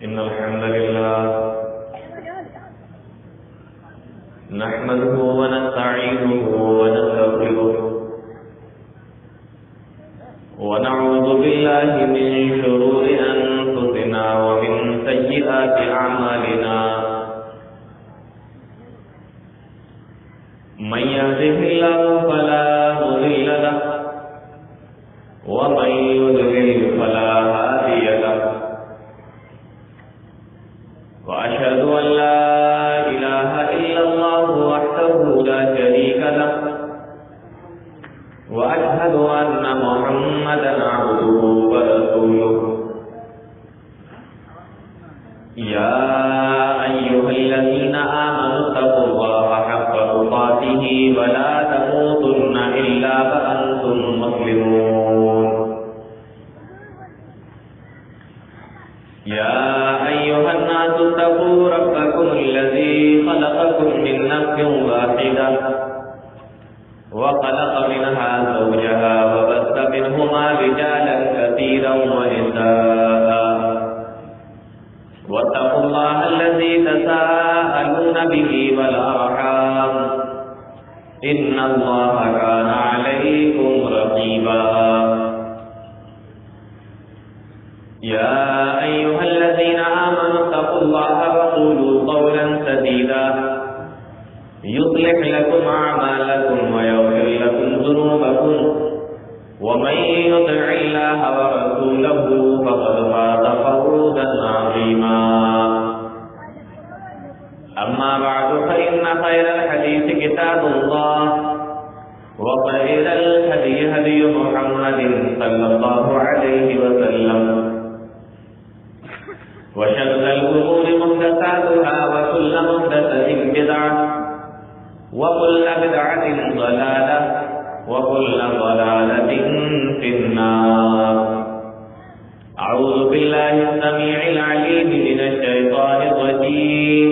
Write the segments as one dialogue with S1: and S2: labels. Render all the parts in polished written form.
S1: إن الحمد لله نحمده ونستعينه ونستغفره ونعوذ بالله من شرور أنفسنا ومن سيئات أعمالنا من يهده الله فلا مضل له ومن يضلل فلا هادي له وأشهد أن لا إله إلا الله وحده لا شريك له وأشهد أن محمدا عبده ورسوله يا أيها الذين آمنوا اتقوا الله حق تقاته ولا تموتن إلا وأنتم مسلمون يا أيها الناس اتقوا ربكم الذي خلقكم من نفس واحدة وخلق منها زوجها وبث منهما رجالا كثيرا ونساء واتقوا الله الذي تساءلون به والأرحام إن الله كان عليكم رقيبا يا أيها الذين آمنوا اتقوا الله وقولوا قولا سديدا يصلح لكم أعمالكم ويغفر لكم ذنوبكم ومن يطع الله ورسوله فقد فاز فوزا عظيما أما بعد فإن خير الحديث كتاب الله وخير الهدي هدي محمد صلى الله عليه وسلم وشر الأمور محدثاتها وكل محدثة بدعة وكل بدعة ضلالة وكل ضلالة في النار. أعوذ بالله السميع العليم من الشيطان الرجيم.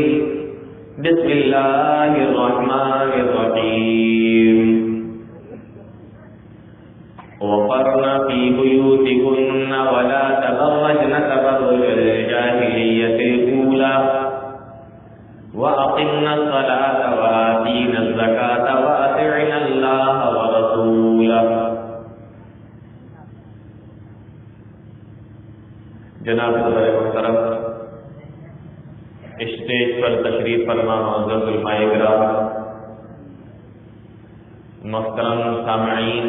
S1: بسم الله الرحمن الرحيم. وقرن في بيوتكن ولا تبرجن تبرج الجاهلية الأولى وأقمنا الصلاة وآتينا الزكاة وأطعنا الله ورسوله. جناب صدر محترم، اسٹیج پر تشریف فرما معزز علماء کرام، محترم سامعین،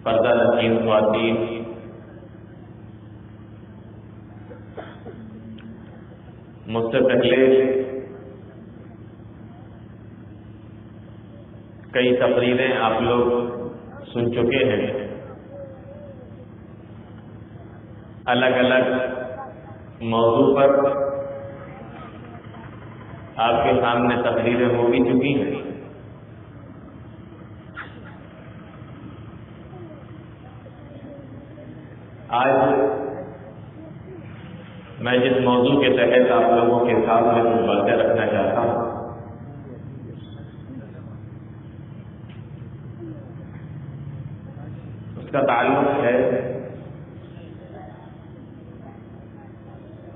S1: پردہ نشین خواتین، مجھ سے پہلے کئی تقریریں آپ لوگ سن چکے ہیں. الگ الگ موضوع پر آپ کے سامنے تقریریں ہو بھی چکی ہیں. آج میں جس موضوع کے تحت آپ لوگوں کے سامنے کچھ باتیں رکھنا چاہتا ہوں، اس کا تعلق ہے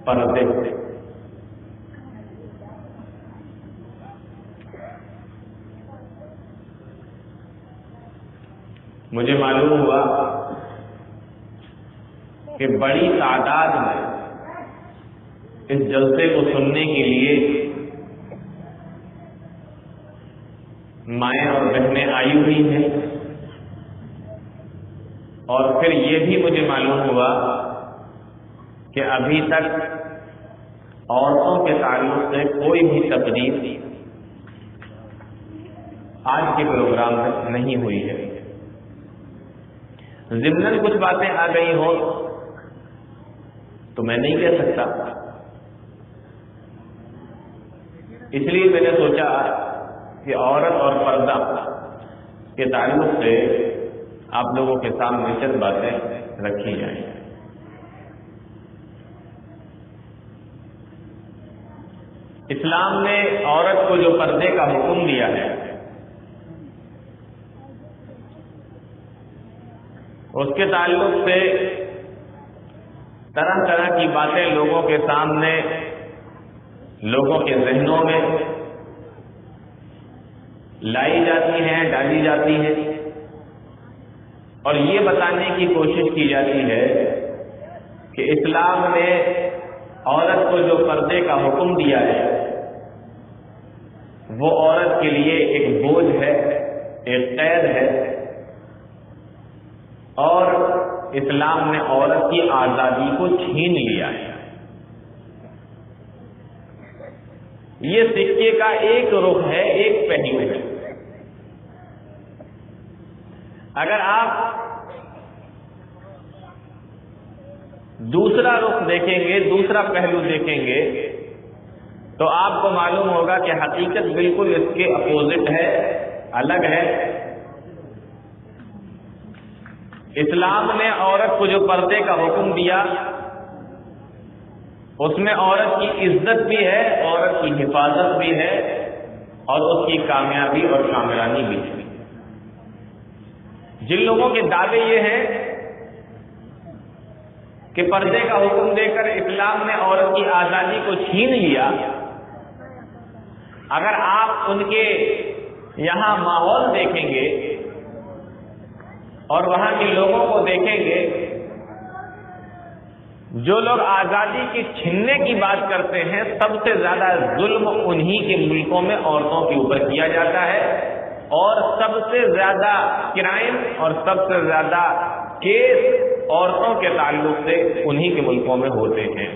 S1: پردے سے. مجھے معلوم ہوا کہ بڑی تعداد میں اس جلسے کو سننے کے لیے مائیں اور بہنیں آئی ہوئی ہیں، اور پھر یہ بھی مجھے معلوم ہوا کہ ابھی تک عورتوں کے تعلق سے کوئی بھی تقریر آج کے پروگرام میں نہیں ہوئی ہے. ضمناً کچھ باتیں آ گئی ہوں تو میں نہیں کہہ سکتا، اس لیے میں نے سوچا کہ عورت اور پردہ کے تعلق سے آپ لوگوں کے سامنے چند باتیں رکھی جائیں. اسلام نے عورت کو جو پردے کا حکم دیا ہے اس کے تعلق سے طرح طرح کی باتیں لوگوں کے سامنے، لوگوں کے ذہنوں میں لائی جاتی ہیں، ڈالی جاتی ہیں، اور یہ بتانے کی کوشش کی جاتی ہے کہ اسلام نے عورت کو جو پردے کا حکم دیا ہے وہ عورت کے لیے ایک بوجھ ہے، ایک قید ہے، اور اسلام نے عورت کی آزادی کو چھین لیا ہے۔ یہ سکے کا ایک رخ ہے، ایک پہلو ہے۔ اگر آپ دوسرا رخ دیکھیں گے، دوسرا پہلو دیکھیں گے، تو آپ کو معلوم ہوگا کہ حقیقت بالکل اس کے اپوزٹ ہے، الگ ہے۔ اسلام نے عورت کو جو پردے کا حکم دیا اس میں عورت کی عزت بھی ہے، عورت کی حفاظت بھی ہے، اور اس کی کامیابی اور کامرانی بھی ہے۔ جن لوگوں کے دعوے یہ ہیں کہ پردے کا حکم دے کر اسلام نے عورت کی آزادی کو چھین لیا، اگر آپ ان کے یہاں ماحول دیکھیں گے اور وہاں کے لوگوں کو دیکھیں گے، جو لوگ آزادی کی چھیننے کی بات کرتے ہیں، سب سے زیادہ ظلم انہی کے ملکوں میں عورتوں کے اوپر کیا جاتا ہے، اور سب سے زیادہ کرائم اور سب سے زیادہ کیس عورتوں کے تعلق سے انہی کے ملکوں میں ہوتے ہیں۔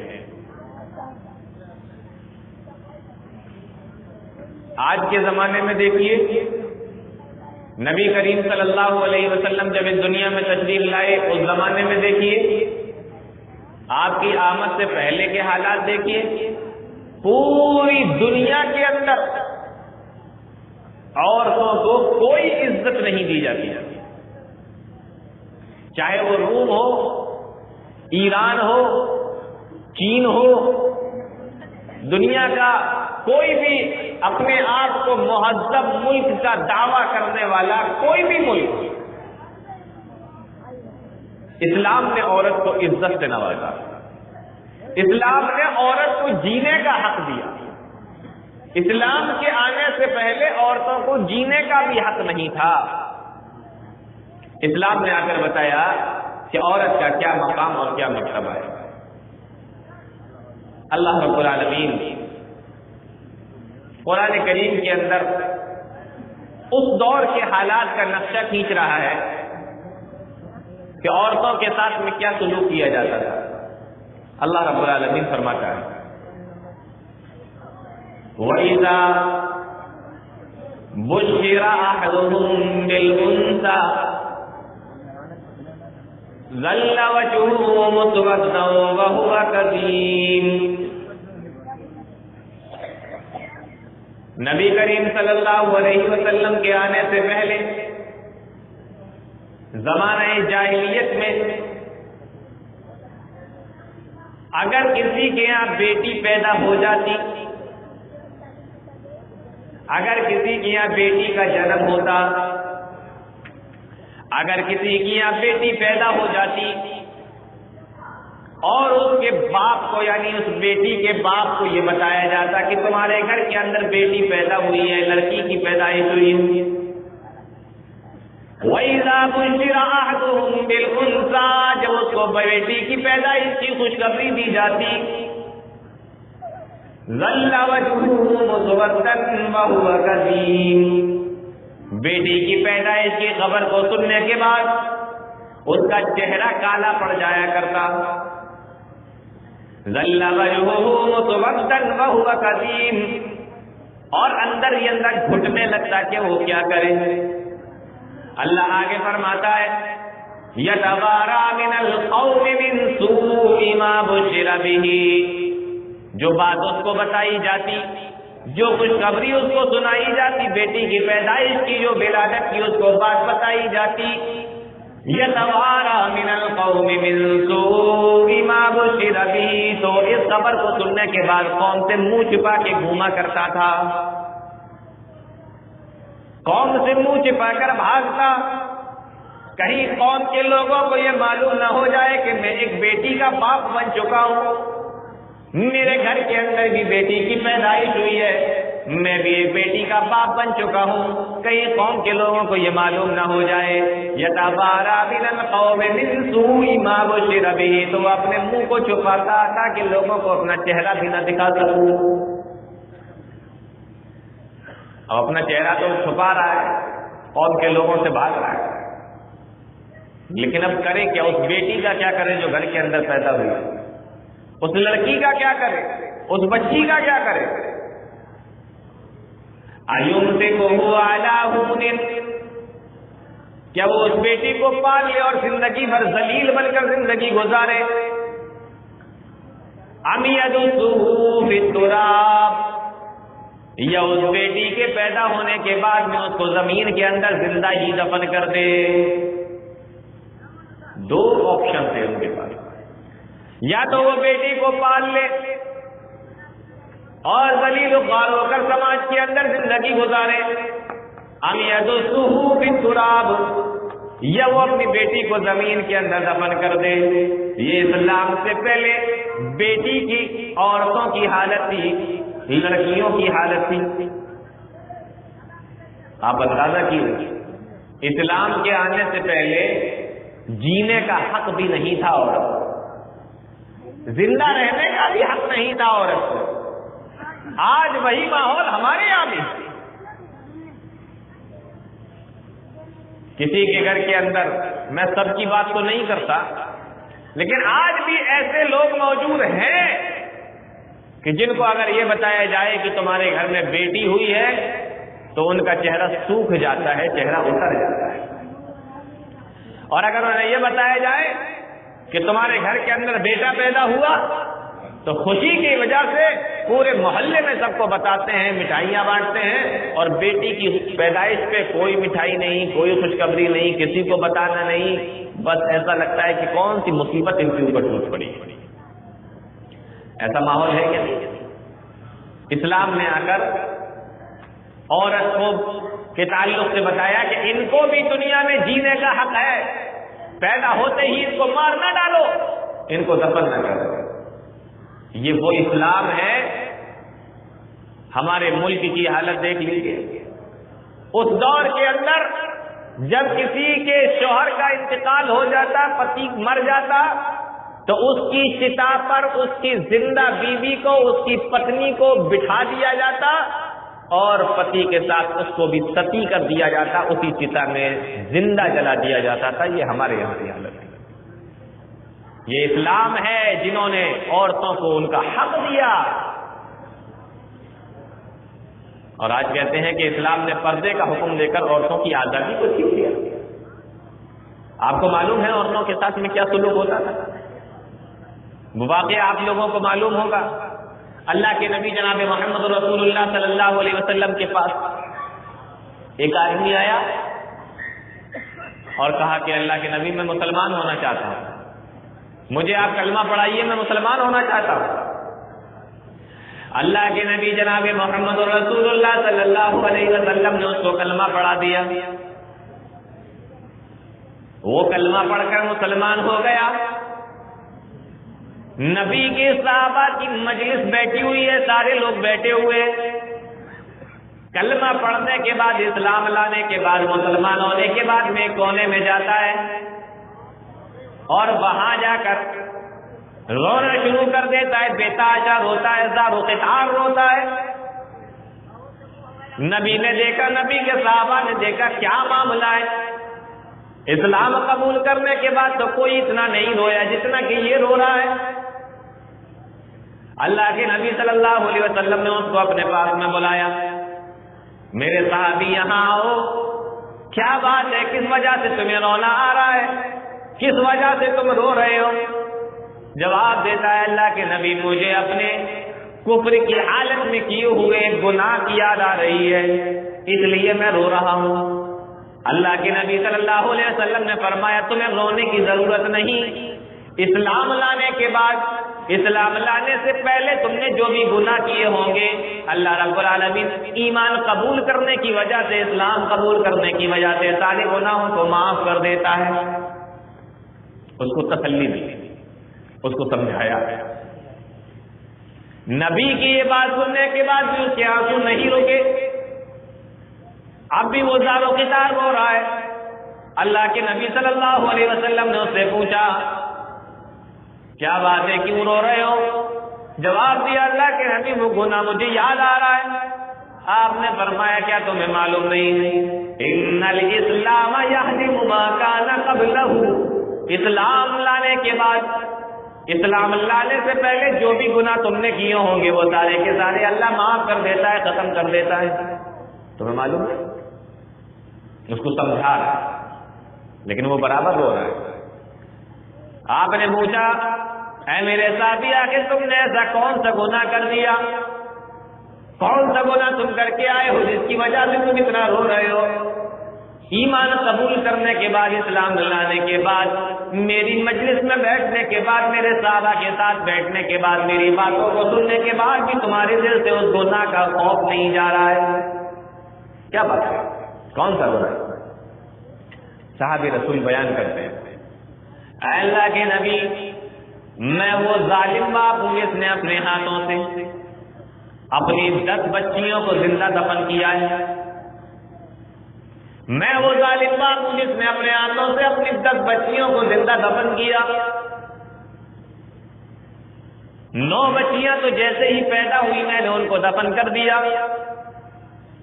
S1: آج کے زمانے میں دیکھیے، نبی کریم صلی اللہ علیہ وسلم جب اس دنیا میں تشریف لائے، اس زمانے میں دیکھیے، آپ کی آمد سے پہلے کے حالات دیکھیے، پوری دنیا کے اندر عورتوں کو کوئی عزت نہیں دی جاتی، چاہے وہ روم ہو، ایران ہو، چین ہو، دنیا کا کوئی بھی اپنے آپ کو مہذب ملک کا دعویٰ کرنے والا کوئی بھی ملک، اسلام نے عورت کو عزت سے نوازا، اسلام نے عورت کو جینے کا حق دیا۔ اسلام کے آنے سے پہلے عورتوں کو جینے کا بھی حق نہیں تھا۔ اسلام نے آ کر بتایا کہ عورت کا کیا مقام اور کیا مرتبہ ہے۔ اللہ رب العالمین قرآن کریم کے اندر اس دور کے حالات کا نقشہ کھینچ رہا ہے کہ عورتوں کے ساتھ میں کیا سلوک کیا جاتا تھا۔ اللہ رب العالمین فرماتا ہے، وَإِذَا بُشِّرَ أَحَدُهُم بِالْأُنثَىٰ ظَلَّ وَجْهُهُ مُسْوَدًّا وَهُوَ كَظِيمٌ۔ نبی کریم صلی اللہ علیہ وسلم کے آنے سے پہلے زمانہ جاہلیت میں اگر کسی کے یہاں بیٹی پیدا ہو جاتی، اگر کسی کے یہاں بیٹی کا جنم ہوتا، اگر کسی کی یہاں بیٹی پیدا ہو جاتی اور اس کے باپ کو، یعنی اس بیٹی کے باپ کو یہ بتایا جاتا کہ تمہارے گھر کے اندر بیٹی پیدا ہوئی ہے، لڑکی کی پیدائش ہوئی ہے، وَإِذَا بُشِّرَ أَحَدُهُم بِالْأُنثَىٰ، جب اس کو بیٹی کی پیدائش کی خوشخبری دی جاتی، ظَلَّ وَجْهُهُ مُسْوَدًّا وَهُوَ كَظِيمٌ، بیٹی کی پیدائش کی خبر کو سننے کے بعد اس کا چہرہ کالا پڑ جایا کرتا، ظَلَّ وَجْهُهُ مُسْوَدًّا وَهُوَ كَظِيمٌ، اور اندر ہی اندر گھٹنے لگتا کہ وہ کیا کرے۔ اللہ آگے فرماتا ہے، يَتَوَارَىٰ مِنَ الْقَوْمِ مِن سُوءِ مَا بُشِّرَ بِهِ، جو بات اس کو بتائی جاتی، جو خوشخبری اس کو سنائی جاتی، بیٹی کی پیدائش کی جو ولادت کی اس کو بات بتائی جاتی، يَتَوَارَىٰ مِنَ الْقَوْمِ مِن سُوءِ مَا بُشِّرَ بِهِ، تو اس خبر کو سننے کے بعد قوم سے منہ چھپا کے گھوما کرتا تھا، قوم سے منہ چھپا کر بھاگتا، کہیں قوم کے لوگوں کو یہ معلوم نہ ہو جائے کہ میں ایک بیٹی کا باپ بن چکا ہوں، میرے گھر کے اندر بھی بیٹی کی پیدائش ہوئی ہے، میں بھی ایک بیٹی کا باپ بن چکا ہوں، کہیں قوم کے لوگوں کو یہ معلوم نہ ہو جائے۔ یتبارا من القوم من سوء ما بشر به، تو وہ اپنے منہ کو چھپاتا تاکہ لوگوں کو اپنا چہرہ بھی نہ دکھا سکوں۔ اب اپنا چہرہ تو چھپا رہا ہے، قوم کے لوگوں سے بھاگ رہا ہے، لیکن اب کرے کیا؟ اس بیٹی کا کیا کرے جو گھر کے اندر پیدا ہوئی؟ اس لڑکی کا کیا کرے؟ اس بچی کا کیا کرے؟ ایمسکہ علی ہون، کیا وہ اس بیٹی کو پال لے اور زندگی بھر ذلیل بن کر زندگی گزارے؟ ام یدسہ فی التراب، یا اس بیٹی کے پیدا ہونے کے بعد میں اس کو زمین کے اندر زندہ ہی دفن کر دے؟ دو آپشن تھے ان کے پاس، یا تو وہ بیٹی کو پال لے اور ذلیل و خوار ہو کر سماج کے اندر زندگی گزارے، ام یدسہ فی التراب، یا وہ اپنی بیٹی کو زمین کے اندر دفن کر دے۔ یہ اسلام سے پہلے بیٹی کی، عورتوں کی حالت تھی، لڑکیوں کی حالت تھی۔ آپ اندازہ کیجیے، اسلام کے آنے سے پہلے جینے کا حق بھی نہیں تھا عورت، زندہ رہنے کا بھی حق نہیں تھا عورت کو۔ آج وہی ماحول ہمارے یہاں بھی، کسی کے گھر کے اندر، میں سب کی بات تو نہیں کرتا، لیکن آج بھی ایسے لوگ موجود ہیں کہ جن کو اگر یہ بتایا جائے کہ تمہارے گھر میں بیٹی ہوئی ہے تو ان کا چہرہ سوکھ جاتا ہے، چہرہ اتر جاتا ہے، اور اگر انہیں یہ بتایا جائے کہ تمہارے گھر کے اندر بیٹا پیدا ہوا تو خوشی کی وجہ سے پورے محلے میں سب کو بتاتے ہیں، مٹھائیاں بانٹتے ہیں، اور بیٹی کی پیدائش پہ کوئی مٹھائی نہیں، کوئی خوشخبری نہیں، کسی کو بتانا نہیں، بس ایسا لگتا ہے کہ کون سی مصیبت ان کے اوپر ٹوٹ پڑی۔ ایسا ماحول ہے کہ نہیں؟ اسلام نے آ کر عورت کو کے تعلق سے بتایا کہ ان کو بھی دنیا میں جینے کا حق ہے، پیدا ہوتے ہی ان کو مار نہ ڈالو، ان کو دفن نہ کرو۔ یہ وہ اسلام ہے۔ ہمارے ملک کی حالت دیکھ لیجیے، اس دور کے اندر جب کسی کے شوہر کا انتقال ہو جاتا، پتی مر جاتا، تو اس کی چتا پر اس کی زندہ بیوی کو، اس کی پتنی کو بٹھا دیا جاتا اور پتی کے ساتھ اس کو بھی ستی کر دیا جاتا، اسی چتا میں زندہ جلا دیا جاتا تھا۔ یہ ہمارے یہاں کی حالت ہے۔ یہ اسلام ہے جنہوں نے عورتوں کو ان کا حق دیا، اور آج کہتے ہیں کہ اسلام نے پردے کا حکم دے کر عورتوں کی آزادی کو چھین لیا۔ آپ کو معلوم ہے عورتوں کے ساتھ میں کیا سلوک ہوتا تھا؟ واقعہ آپ لوگوں کو معلوم ہوگا۔ اللہ کے نبی جناب محمد رسول اللہ صلی اللہ علیہ وسلم کے پاس ایک آدمی آیا اور کہا کہ اللہ کے نبی میں مسلمان ہونا چاہتا ہوں، مجھے آپ کلمہ پڑھائیے، میں مسلمان ہونا چاہتا ہوں۔ اللہ کے نبی جناب محمد رسول اللہ صلی اللہ علیہ وسلم نے اس کو کلمہ پڑھا دیا۔ وہ کلمہ پڑھ کر مسلمان ہو گیا۔ نبی کے صحابہ کی مجلس بیٹھی ہوئی ہے، سارے لوگ بیٹھے ہوئے، کلمہ پڑھنے کے بعد، اسلام لانے کے بعد، مسلمان ہونے کے بعد میں کونے میں جاتا ہے اور وہاں جا کر رونا شروع کر دیتا ہے، بےتاجا روتا ہے، زار و قطار روتا ہے۔ نبی نے دیکھا، نبی کے صحابہ نے دیکھا کیا معاملہ ہے؟ اسلام قبول کرنے کے بعد تو کوئی اتنا نہیں رویا جتنا کہ یہ رو رہا ہے۔ اللہ کے نبی صلی اللہ علیہ وسلم نے اس کو اپنے پاس میں بلایا، میرے صحابی یہاں آؤ، کیا بات ہے؟ کس وجہ سے تمہیں رونا آ رہا ہے؟ کس وجہ سے تم رو رہے ہو؟ جواب دیتا ہے اللہ کے نبی، مجھے اپنے کفر کی حالت میں کیے ہوئے گناہ کی یاد آ رہی ہے، اس لیے میں رو رہا ہوں۔ اللہ کے نبی صلی اللہ علیہ وسلم نے فرمایا تمہیں رونے کی ضرورت نہیں، اسلام لانے کے بعد اسلام لانے سے پہلے تم نے جو بھی گناہ کیے ہوں گے اللہ رب العالمین ایمان قبول کرنے کی وجہ سے، اسلام قبول کرنے کی وجہ سے سارے گناہوں کو معاف کر دیتا ہے۔ اس کو تسلی دی، اس کو سمجھایا۔ نبی کی یہ بات سننے کے بعد بھی اس کے آنسو نہیں رکے، اب بھی وہ زار و قطار ہو رہا ہے۔ اللہ کے نبی صلی اللہ علیہ وسلم نے اس سے پوچھا کیا بات ہے، کیوں رو رہے ہو؟ جواب دیا اللہ کے نبی وہ گناہ مجھے یاد آ رہا ہے۔ آپ نے فرمایا کیا تمہیں معلوم نہیں ہے ان الاسلام یہدم ما کان قبلہ، اسلام لانے کے بعد، اسلام لانے سے پہلے جو بھی گناہ تم نے کیے ہوں گے وہ سارے کے سارے اللہ معاف کر دیتا ہے، ختم کر دیتا ہے۔ تمہیں معلوم ہے؟ اس کو سمجھا رہا ہے لیکن وہ برابر رو رہا ہے۔ آپ نے پوچھا اے میرے ساتھی آخر تم نے ایسا کون سا گناہ کر دیا، کون سا گناہ تم کر کے آئے ہو جس کی وجہ سے تم اتنا رو رہے ہو؟ ایمان قبول کرنے کے بعد، اسلام لانے کے بعد، میری مجلس میں بیٹھنے کے بعد، میرے صحابہ کے ساتھ بیٹھنے کے بعد، میری باتوں کو سننے کے بعد بھی تمہارے دل سے اس گناہ کا خوف نہیں جا رہا ہے؟ کیا بات ہے، کون سا گناہ؟ صحابی رسول بیان کرتے ہیں اے اللہ کے نبی میں وہ ظالم باپ ہوں جس نے اپنے ہاتھوں سے اپنی 10 بچیوں کو زندہ دفن کیا ہے۔ میں وہ ظالم باپ ہوں جس نے اپنے ہاتھوں سے اپنی 10 بچیوں کو زندہ دفن کیا۔ 9 بچیاں تو جیسے ہی پیدا ہوئی میں نے ان کو دفن کر دیا،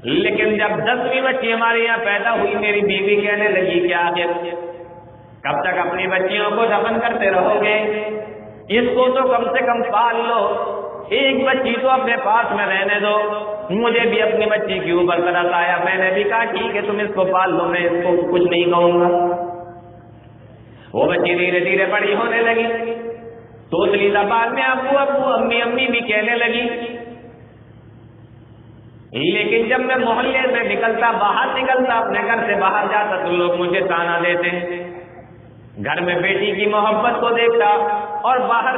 S1: لیکن جب 10ویں بچی ہمارے یہاں پیدا ہوئی میری بیوی کہنے لگی کہ آخر کب تک اپنی بچیوں کو دفن کرتے رہو گے؟ اس کو تو کم سے کم پال لو، ایک بچی تو اپنے پاس میں رہنے دو۔ مجھے بھی اپنی بچی کے اوپر ترس آیا، میں نے بھی کہا ٹھیک ہے تم اس کو پال لو، میں اس کو کچھ نہیں کہوں گا۔ وہ بچی دھیرے دھیرے بڑی ہونے لگی، توتلی زبان میں ابو ابو امی امی بھی کہنے لگی، لیکن جب میں محلے سے نکلتا، باہر نکلتا، اپنے گھر سے باہر جاتا تو لوگ مجھے تانا دیتے۔ گھر میں بیٹی کی محبت کو دیکھتا اور باہر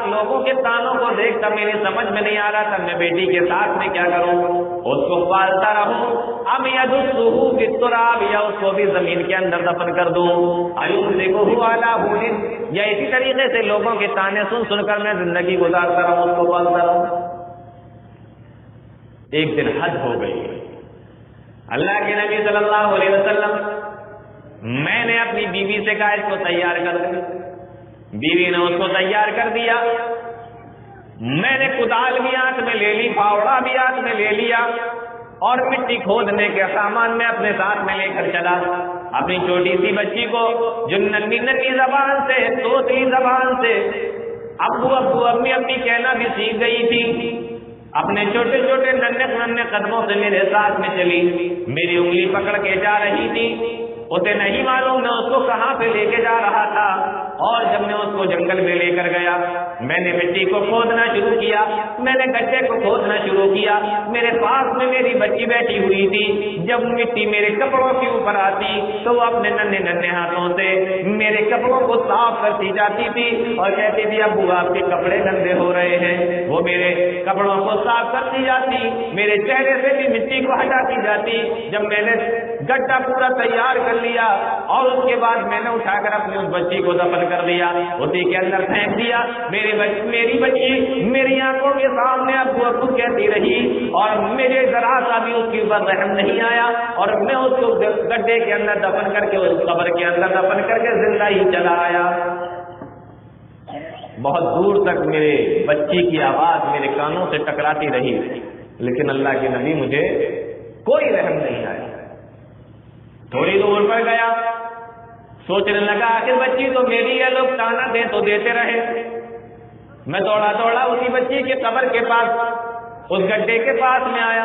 S1: لوگوں کے تانوں کو دیکھتا، میری سمجھ میں نہیں آ رہا تھا میں بیٹی کے ساتھ میں کیا کروں، اس کو پالتا رہوں اب یدسہ فی التراب، یا اس کو بھی زمین کے اندر دفن کر دوں، ایمسکہ علی ہون، یا اسی طریقے سے لوگوں کے تانے سن سن کر میں زندگی گزارتا رہوں، اس کو پالتا رہوں۔ ایک دن حد ہو گئی، اللہ کے نبی صلی اللہ علیہ وسلم میں نے اپنی بیوی سے کہا اس کو تیار کر دیں، بیوی نے اس کو تیار کر دیا۔ میں نے کدال بھی ہاتھ میں لے لی، پھاوڑا بھی ہاتھ میں لے لیا، اور مٹی کھودنے کے سامان میں اپنے ساتھ میں لے کر چلا۔ اپنی چھوٹی سی بچی کو جو ننھی ننھی زبان سے، توتلی زبان سے ابو ابو امی امی کہنا بھی سیکھ گئی تھی، اپنے چھوٹے چھوٹے ننھے ننھے قدموں سے میرے ساتھ میں چلی، میری انگلی پکڑ کے جا رہی تھی۔ اسے نہیں معلوم میں اس کو کہاں پہ لے کے جا رہا تھا، اور جب میں اس کو جنگل میں لے کر گیا، میں نے مٹی کو کھودنا شروع کیا، میں نے گڈھے کو کھودنا شروع کیا، میرے پاس میں میری بچی بیٹھی ہوئی تھی۔ جب مٹی میرے کپڑوں کے اوپر آتی تو وہ اپنے ننھے ننھے ہاتھوں سے میرے کپڑوں کو صاف کرتی جاتی تھی اور کہتی تھی ابو آپ کے کپڑے گندے ہو رہے ہیں۔ وہ میرے کپڑوں کو صاف کرتی جاتی، میرے چہرے سے بھی مٹی کو ہٹاتی جاتی۔ جب میں نے گڈھا پورا تیار کر لیا اور اس کے بعد میں نے اٹھا کر اپنی اس بچی کو دفن کر دیا، اسی کے اندر پھینک دیا۔ میری بچی میری آنکھوں کے سامنے ابو ابو کہتی رہی اور میرے ذرا سا بھی اس کے اوپر رحم نہیں آیا، اور میں اس کو گڈھے کے اندر دفن کر کے، اس قبر کے اندر دفن کر کے زندہ ہی چلا آیا۔ بہت دور تک میرے بچی کی آواز میرے کانوں سے ٹکراتی رہی، لیکن اللہ کے نبی مجھے کوئی رحم نہیں آیا۔ تھوڑی دور پر گیا، سوچنے لگا آخر بچی تو میری ہے، لوگ تانا دے تو دیتے رہے۔ میں دوڑا دوڑا اسی بچی کے قبر کے پاس، اس گڈھے کے پاس میں آیا۔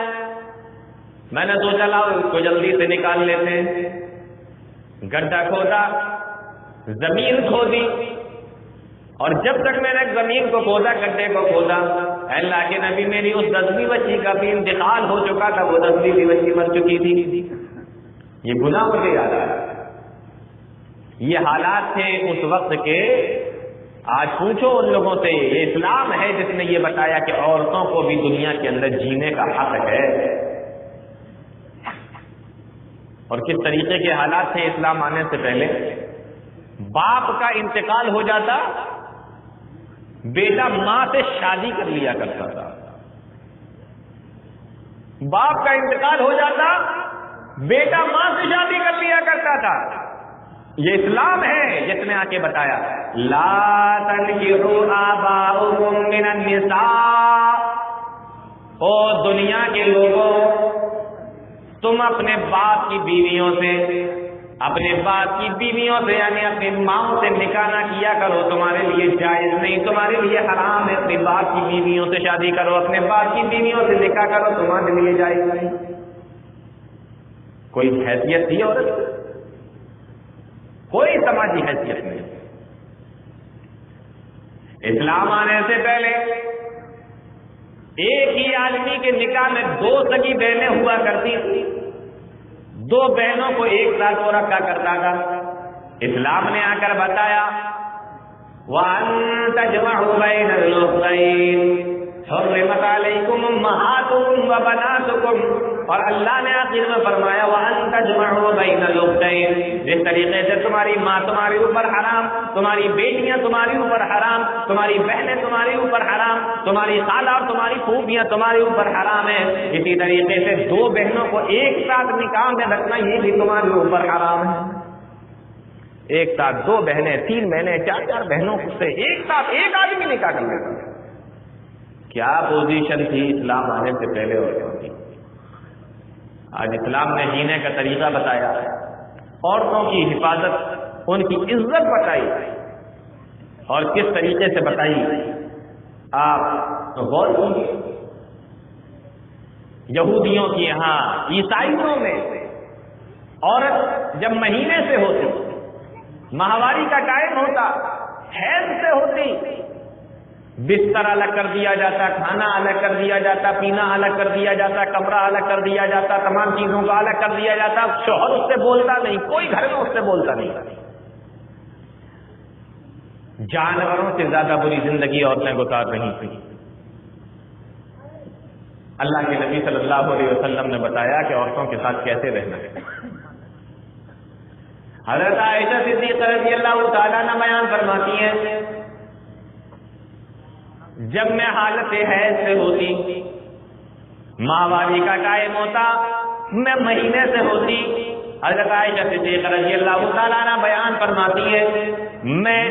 S1: میں نے سوچا لاؤ اس کو جلدی سے نکال لیتے ہیں۔ گڈھا کھودا، زمین کھودی، اور جب تک میں نے زمین کو کھودا، گڈھے کو کھودا، اللہ کے نبی میری اس 10ویں بچی کا بھی انتقال ہو چکا تھا، وہ 10ویں بھی بچی مر چکی تھی۔ یہ گناہ مجھے یاد آیا، یہ حالات تھے اس وقت کے آج پوچھو ان لوگوں سے، یہ اسلام ہے جس نے یہ بتایا کہ عورتوں کو بھی دنیا کے اندر جینے کا حق ہے، اور کس طریقے کے حالات تھے اسلام آنے سے پہلے؟ باپ کا انتقال ہو جاتا، بیٹا ماں سے شادی کر لیا کرتا تھا، باپ کا انتقال ہو جاتا، بیٹا ماں سے شادی کر لیا کرتا تھا۔ یہ اسلام ہے جس نے آ کے بتایا لا تنکحوا آباؤکم من النساء، او دنیا کے لوگوں، تم اپنے باپ کی بیویوں سے، اپنے باپ کی بیویوں سے یعنی اپنی ماں سے نکاح نہ کیا کرو، تمہارے لیے جائز نہیں، تمہارے لیے حرام ہے۔ اپنے باپ کی بیویوں سے شادی کرو، اپنے باپ کی بیویوں سے نکاح کرو، تمہارے لیے جائز نہیں۔ کوئی حیثیت تھی عورت؟ کوئی سماجی حیثیت نہیں۔ اسلام آنے سے پہلے ایک ہی آدمی کے نکاح میں 2 سگی بہنیں ہوا کرتی تھی، 2 بہنوں کو ایک ساتھ وہ رکھا کرتا تھا۔ اسلام نے آ کر بتایا وَأَن تَجْمَعُوا بَيْنَ الْأُخْتَيْنِ حُرِّمَتْ عَلَيْكُمْ أُمَّهَاتُكُمْ وَبَنَاتُكُمْ، اور اللہ نے آخر میں فرمایا وَأَن تَجْمَعُوا بَيْنَ الْأُخْتَيْنِ، جس طریقے سے تمہاری ماں تمہارے اوپر حرام، تمہاری بیٹیاں تمہارے اوپر حرام، تمہاری بہنیں تمہارے اوپر حرام، تمہاری خالہ اور تمہاری پھوپھیاں تمہارے اوپر حرام ہیں، اسی طریقے سے 2 بہنوں کو ایک ساتھ نکاح میں رکھنا یہ بھی تمہارے اوپر حرام ہے۔ ایک ساتھ 2 بہنیں، 3 بہنیں، 4 بہنوں سے ایک ساتھ ایک آدمی نکاح کر لیتا۔ کیا پوزیشن تھی اسلام آنے سے پہلے عورتوں کی؟ آج اسلام نے جینے کا طریقہ بتایا، عورتوں کی حفاظت، ان کی عزت بتائی، اور کس طریقے سے بتائی آپ غور کیجیے۔ یہودیوں کی یہاں، عیسائیوں میں عورت جب مہینے سے ہوتی، ماہواری کا ٹائم ہوتا، حیض سے ہوتی، بستر الگ کر دیا جاتا، کھانا الگ کر دیا جاتا، پینا الگ کر دیا جاتا، کمرہ الگ کر دیا جاتا، تمام چیزوں کو الگ کر دیا جاتا۔ شوہر اس سے بولتا نہیں، کوئی گھر میں اس سے بولتا نہیں۔ جانوروں سے زیادہ بری زندگی عورتیں گزار رہی تھیں۔ اللہ کے نبی صلی اللہ علیہ وسلم نے بتایا کہ عورتوں کے ساتھ کیسے رہنا ہے۔ حضرت عائشہ صدیقہ رضی اللہ تعالیٰ عنہ بیان فرماتی ہیں جب میں حالت حیض سے ہوتی، ماہواری کا ٹائم ہوتا، میں مہینے سے ہوتی، حضرت عائشہ صدیقہ رضی اللہ تعالیٰ عنہ بیان فرماتی ہے میں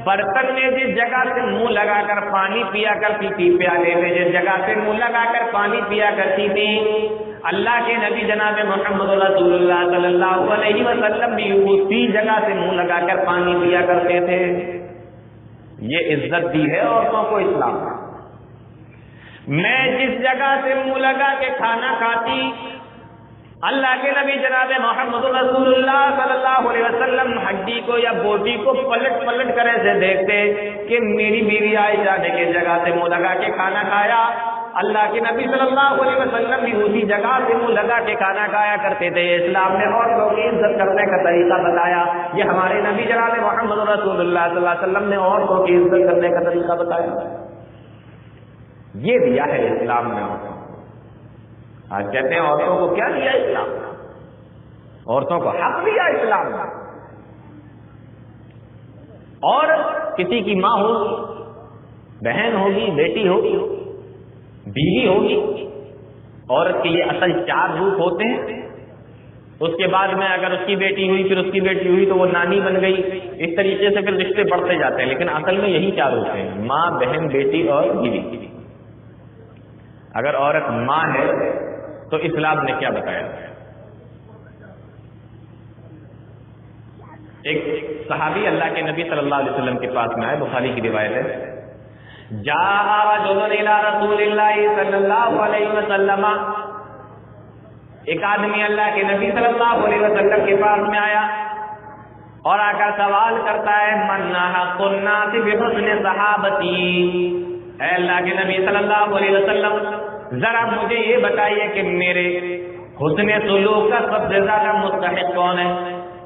S1: برتن میں جس جگہ سے منہ لگا کر پانی پیا کرتی تھی، پیالے میں جس جگہ سے منہ لگا کر پانی پیا کرتی تھی، اللہ کے نبی جناب محمد رسول اللہ صلی اللہ علیہ وسلم بھی اسی جگہ سے منہ لگا کر پانی پیا کرتے تھے۔ یہ عزت دی ہے عورتوں کو اسلام۔ میں جس جگہ سے منہ لگا کے کھانا کھاتی، اللہ کے نبی جناب محمد رسول اللہ صلی اللہ علیہ وسلم ہڈی کو یا بوٹی کو پلٹ پلٹ کر ایسے دیکھتے کہ میری بیوی عائشہ نے کس جگہ سے منہ لگا کے کھانا کھایا، اللہ کے نبی صلی اللہ علیہ وسلم بھی اسی جگہ سے منہ لگا کے کھانا کھایا کرتے تھے۔ اسلام نے عورتوں کی عزت کرنے کا طریقہ بتایا، یہ ہمارے نبی جناب محمد رسول اللہ صلی اللہ علیہ وسلم نے عورتوں کی عزت کرنے کا طریقہ بتایا، یہ دیا ہے اسلام نے عورتوں کو۔ آج کہتے ہیں عورتوں کو کیا دیا اسلام؟ عورتوں کو حق دیا اسلام نے۔ اور کسی کی ماں ہوگی، بہن ہوگی، بیٹی ہوگی، بیوی ہوگی، عورت کے یہ اصل 4 روپ ہوتے ہیں۔ اس کے بعد میں اگر اس کی بیٹی ہوئی، پھر اس کی بیٹی ہوئی تو وہ نانی بن گئی، اس طریقے سے پھر رشتے بڑھتے جاتے ہیں، لیکن اصل میں یہی 4 ہوتے ہیں: ماں، بہن، بیٹی اور بیوی۔ اگر عورت ماں ہے تو اسلام نے کیا بتایا؟ ایک صحابی اللہ کے نبی صلی اللہ علیہ وسلم کے پاس میں آئے، بخاری کی روایت ہے، جاء رجل الى رسول اللہ صلی اللہ علیہ وسلم، ایک آدمی اللہ کے نبی صلی اللہ علیہ وسلم کے پاس میں آیا اور آ کر سوال کرتا ہے من حق الناس بحسن صحابتی، اے اللہ کے نبی صلی اللہ علیہ وسلم ذرا مجھے یہ بتائیے کہ میرے حسن سلوک کا سب سے زیادہ مستحق کون ہے؟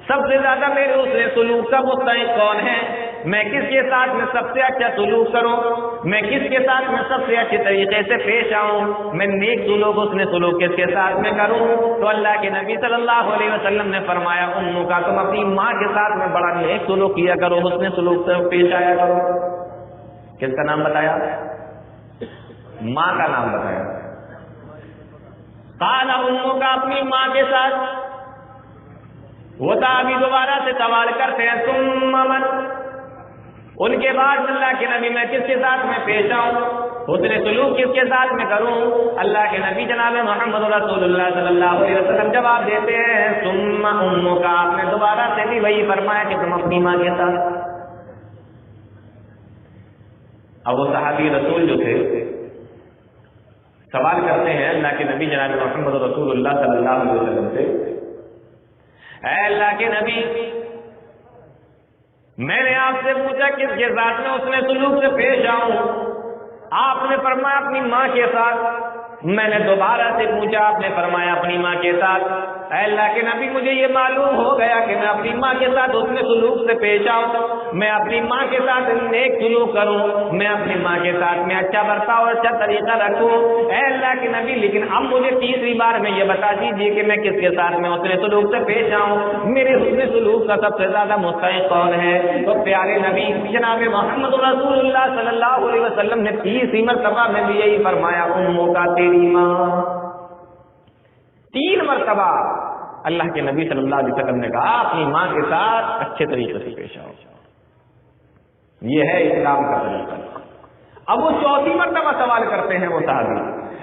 S1: سب سے زیادہ میرے حسن سلوک کا مستحق کون ہے، میں کس کے ساتھ میں سب سے اچھا سلوک کروں، میں کس کے ساتھ میں سب سے اچھے طریقے سے پیش آؤں، میں نیک سلوک حسن سلوک کس کے ساتھ میں کروں؟ تو اللہ کے نبی صلی اللہ علیہ وسلم نے فرمایا اموں کا، تم اپنی ماں کے ساتھ میں بڑا نیک سلوک کیا کرو، حسن سلوک سے پیش آیا کرو۔ کس کا نام بتایا؟ ماں کا نام بتایا۔ قال اموں کا، اپنی ماں کے ساتھ۔ وہ صحابی دوبارہ سے سوال کرتے ہیں ثم من، ان کے بعد اللہ کے نبی میں کس کے ساتھ میں پیش آؤں، حسن سلوک کس کے ساتھ میں کروں؟ اللہ کے نبی جناب محمد رسول اللہ صلی اللہ علیہ وسلم جواب دیتے ہیں ثم امک، آپ نے دوبارہ سے بھی وہی فرمایا کہ تم اپنی ماں کے ساتھ۔ اب وہ صحابی رسول جو تھے سوال کرتے ہیں اللہ کے نبی جناب محمد رسول اللہ صلی اللہ علیہ وسلم سے، اے اللہ کے نبی، میں نے آپ سے پوچھا کس کے ساتھ میں حسن سلوک سے پیش آؤں، آپ نے فرمایا اپنی ماں کے ساتھ۔ میں نے دوبارہ سے پوچھا، آپ نے فرمایا اپنی ماں کے ساتھ۔ اے اللہ کے نبی، مجھے یہ معلوم ہو گیا کہ میں اپنی ماں کے ساتھ حسن سلوک سے پیش آؤں، میں اپنی ماں کے ساتھ نیک سلوک کروں، میں اپنی ماں کے ساتھ میں اچھا برتاؤ اور اچھا طریقہ رکھوں۔ اے اللہ کے نبی، لیکن اب مجھے تیسری بار میں یہ بتا دیجیے کہ میں کس کے ساتھ میں حسن سلوک سے پیش آؤں، میرے حسن سلوک کا سب سے زیادہ مستحق کون ہے؟ تو پیارے نبی جناب محمد رسول اللہ صلی اللہ علیہ وسلم نے تیسری مرتبہ میں بھی یہی فرمایا اموں کا، تیری ماں۔ 3 مرتبہ اللہ کے نبی صلی اللہ علیہ وسلم نے کہا اپنی ماں کے ساتھ اچھے طریقے سے پیش آؤ، یہ ہے اسلام کا طریقہ۔ اب وہ 4تھی مرتبہ سوال کرتے ہیں وہ صحابی،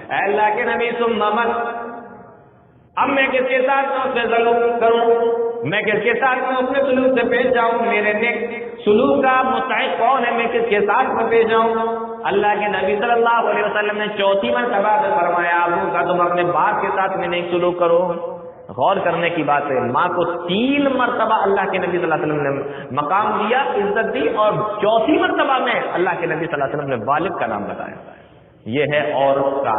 S1: اے اللہ کے نبی ثم من، اب میں کس کے ساتھ میں اسے سلوک کروں، میں کس کے ساتھ میں اپنے سلوک سے پیش جاؤں، میرے نیک سلوک کا مستحق کون ہے، میں کس کے ساتھ میں پیش جاؤں؟ اللہ کے نبی صلی اللہ علیہ وسلم نے 4تھی مرتبہ سے فرمایا ابو کا، تم اپنے باپ کے ساتھ میں نیک سلوک کرو۔ غور کرنے کی بات ہے، ماں کو 3 مرتبہ اللہ کے نبی صلی اللہ علیہ وسلم نے مقام دیا، عزت دی، اور 4تھی مرتبہ میں اللہ کے نبی صلی اللہ علیہ وسلم نے والد کا نام بتایا۔ یہ ہے عورت کا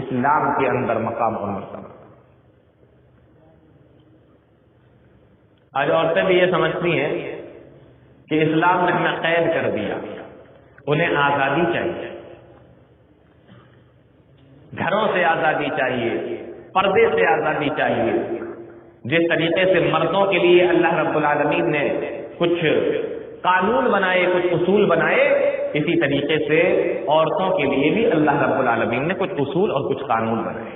S1: اسلام کے اندر مقام اور مرتبہ۔ آج عورتیں بھی یہ سمجھتی ہیں کہ اسلام نے ہمیں قید کر دیا، انہیں آزادی چاہیے، گھروں سے آزادی چاہیے، پردے سے آزادی چاہیے۔ جس طریقے سے مردوں کے لیے اللہ رب العالمین نے کچھ قانون بنائے، کچھ اصول بنائے، اسی طریقے سے عورتوں کے لیے بھی اللہ رب العالمین نے کچھ اصول اور کچھ قانون بنائے۔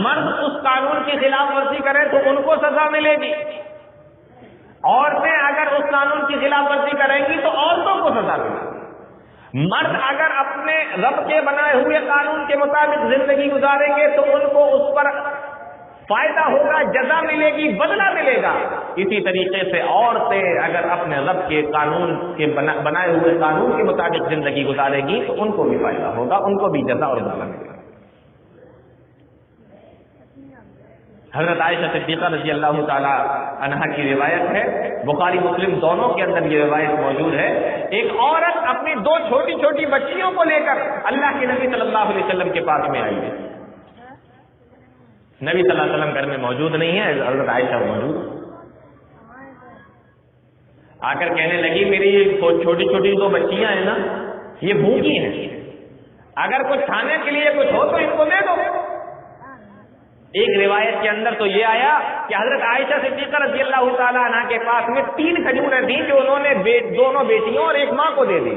S1: مرد اس قانون کی خلاف ورزی کریں تو ان کو سزا ملے گی، عورتیں اگر اس قانون کی خلاف ورزی کریں گی تو عورتوں کو سزا ملے گی۔ مرد اگر اپنے رب کے بنائے ہوئے قانون کے مطابق زندگی گزاریں گے تو ان کو اس پر فائدہ ہوگا، جزا ملے گی، بدلہ ملے گا۔ اسی طریقے سے عورتیں اگر اپنے رب کے قانون کے بنائے ہوئے قانون کے مطابق زندگی گزارے گی تو ان کو بھی فائدہ ہوگا، ان کو بھی جزا اور بدلہ ملے گا۔ حضرت عائشہ صدیقہ رضی اللہ تعالی عنہا کی روایت ہے، بخاری مسلم دونوں کے اندر یہ روایت موجود ہے، ایک عورت اپنی 2 چھوٹی چھوٹی بچیوں کو لے کر اللہ کے نبی صلی اللہ علیہ وسلم کے پاس میں آئی ہے۔ نبی صلی اللہ علیہ وسلم گھر میں موجود نہیں ہے، حضرت عائشہ موجود، آ کر کہنے لگی میری یہ چھوٹی چھوٹی 2 بچیاں ہیں نا، یہ بھوکی ہیں، اگر کچھ کھانے کے لیے کچھ ہو تو ان کو دے دو۔ ایک روایت کے اندر تو یہ آیا کہ حضرت عائشہ صدیقہ رضی اللہ تعالیٰ عنہ کے پاس میں 3 کھجوریں تھیں جو انہوں نے دونوں بیٹیوں اور ایک ماں کو دے دی،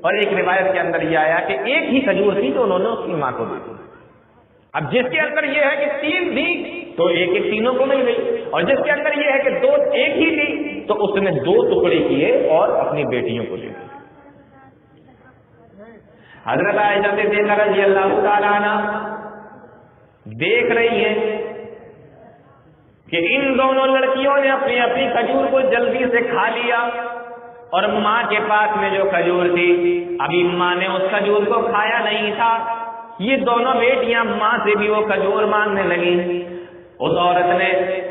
S1: اور ایک روایت کے اندر یہ آیا کہ ایک ہی کھجور تھی جو انہوں نے اس کی ماں کو دے دی۔ اب جس کے اندر یہ ہے کہ 3 تھی تو ایک ایک تینوں کو مل گئی، اور جس کے اندر یہ ہے کہ 2 ایک ہی تھی تو اس نے 2 ٹکڑے کیے اور اپنی بیٹیوں کو دے دی۔ حضرت عائشہ صدیقہ رضی اللہ تعالیٰ عنہ دیکھ رہی ہیں کہ ان دونوں لڑکیوں نے اپنی اپنی کھجور کو جلدی سے کھا لیا، اور ماں کے پاس میں جو کھجور تھی ابھی ماں نے اس کھجور کو کھایا نہیں تھا۔ یہ دونوں بیٹیاں ماں سے بھی وہ کھجور مانگنے لگی۔ اس عورت نے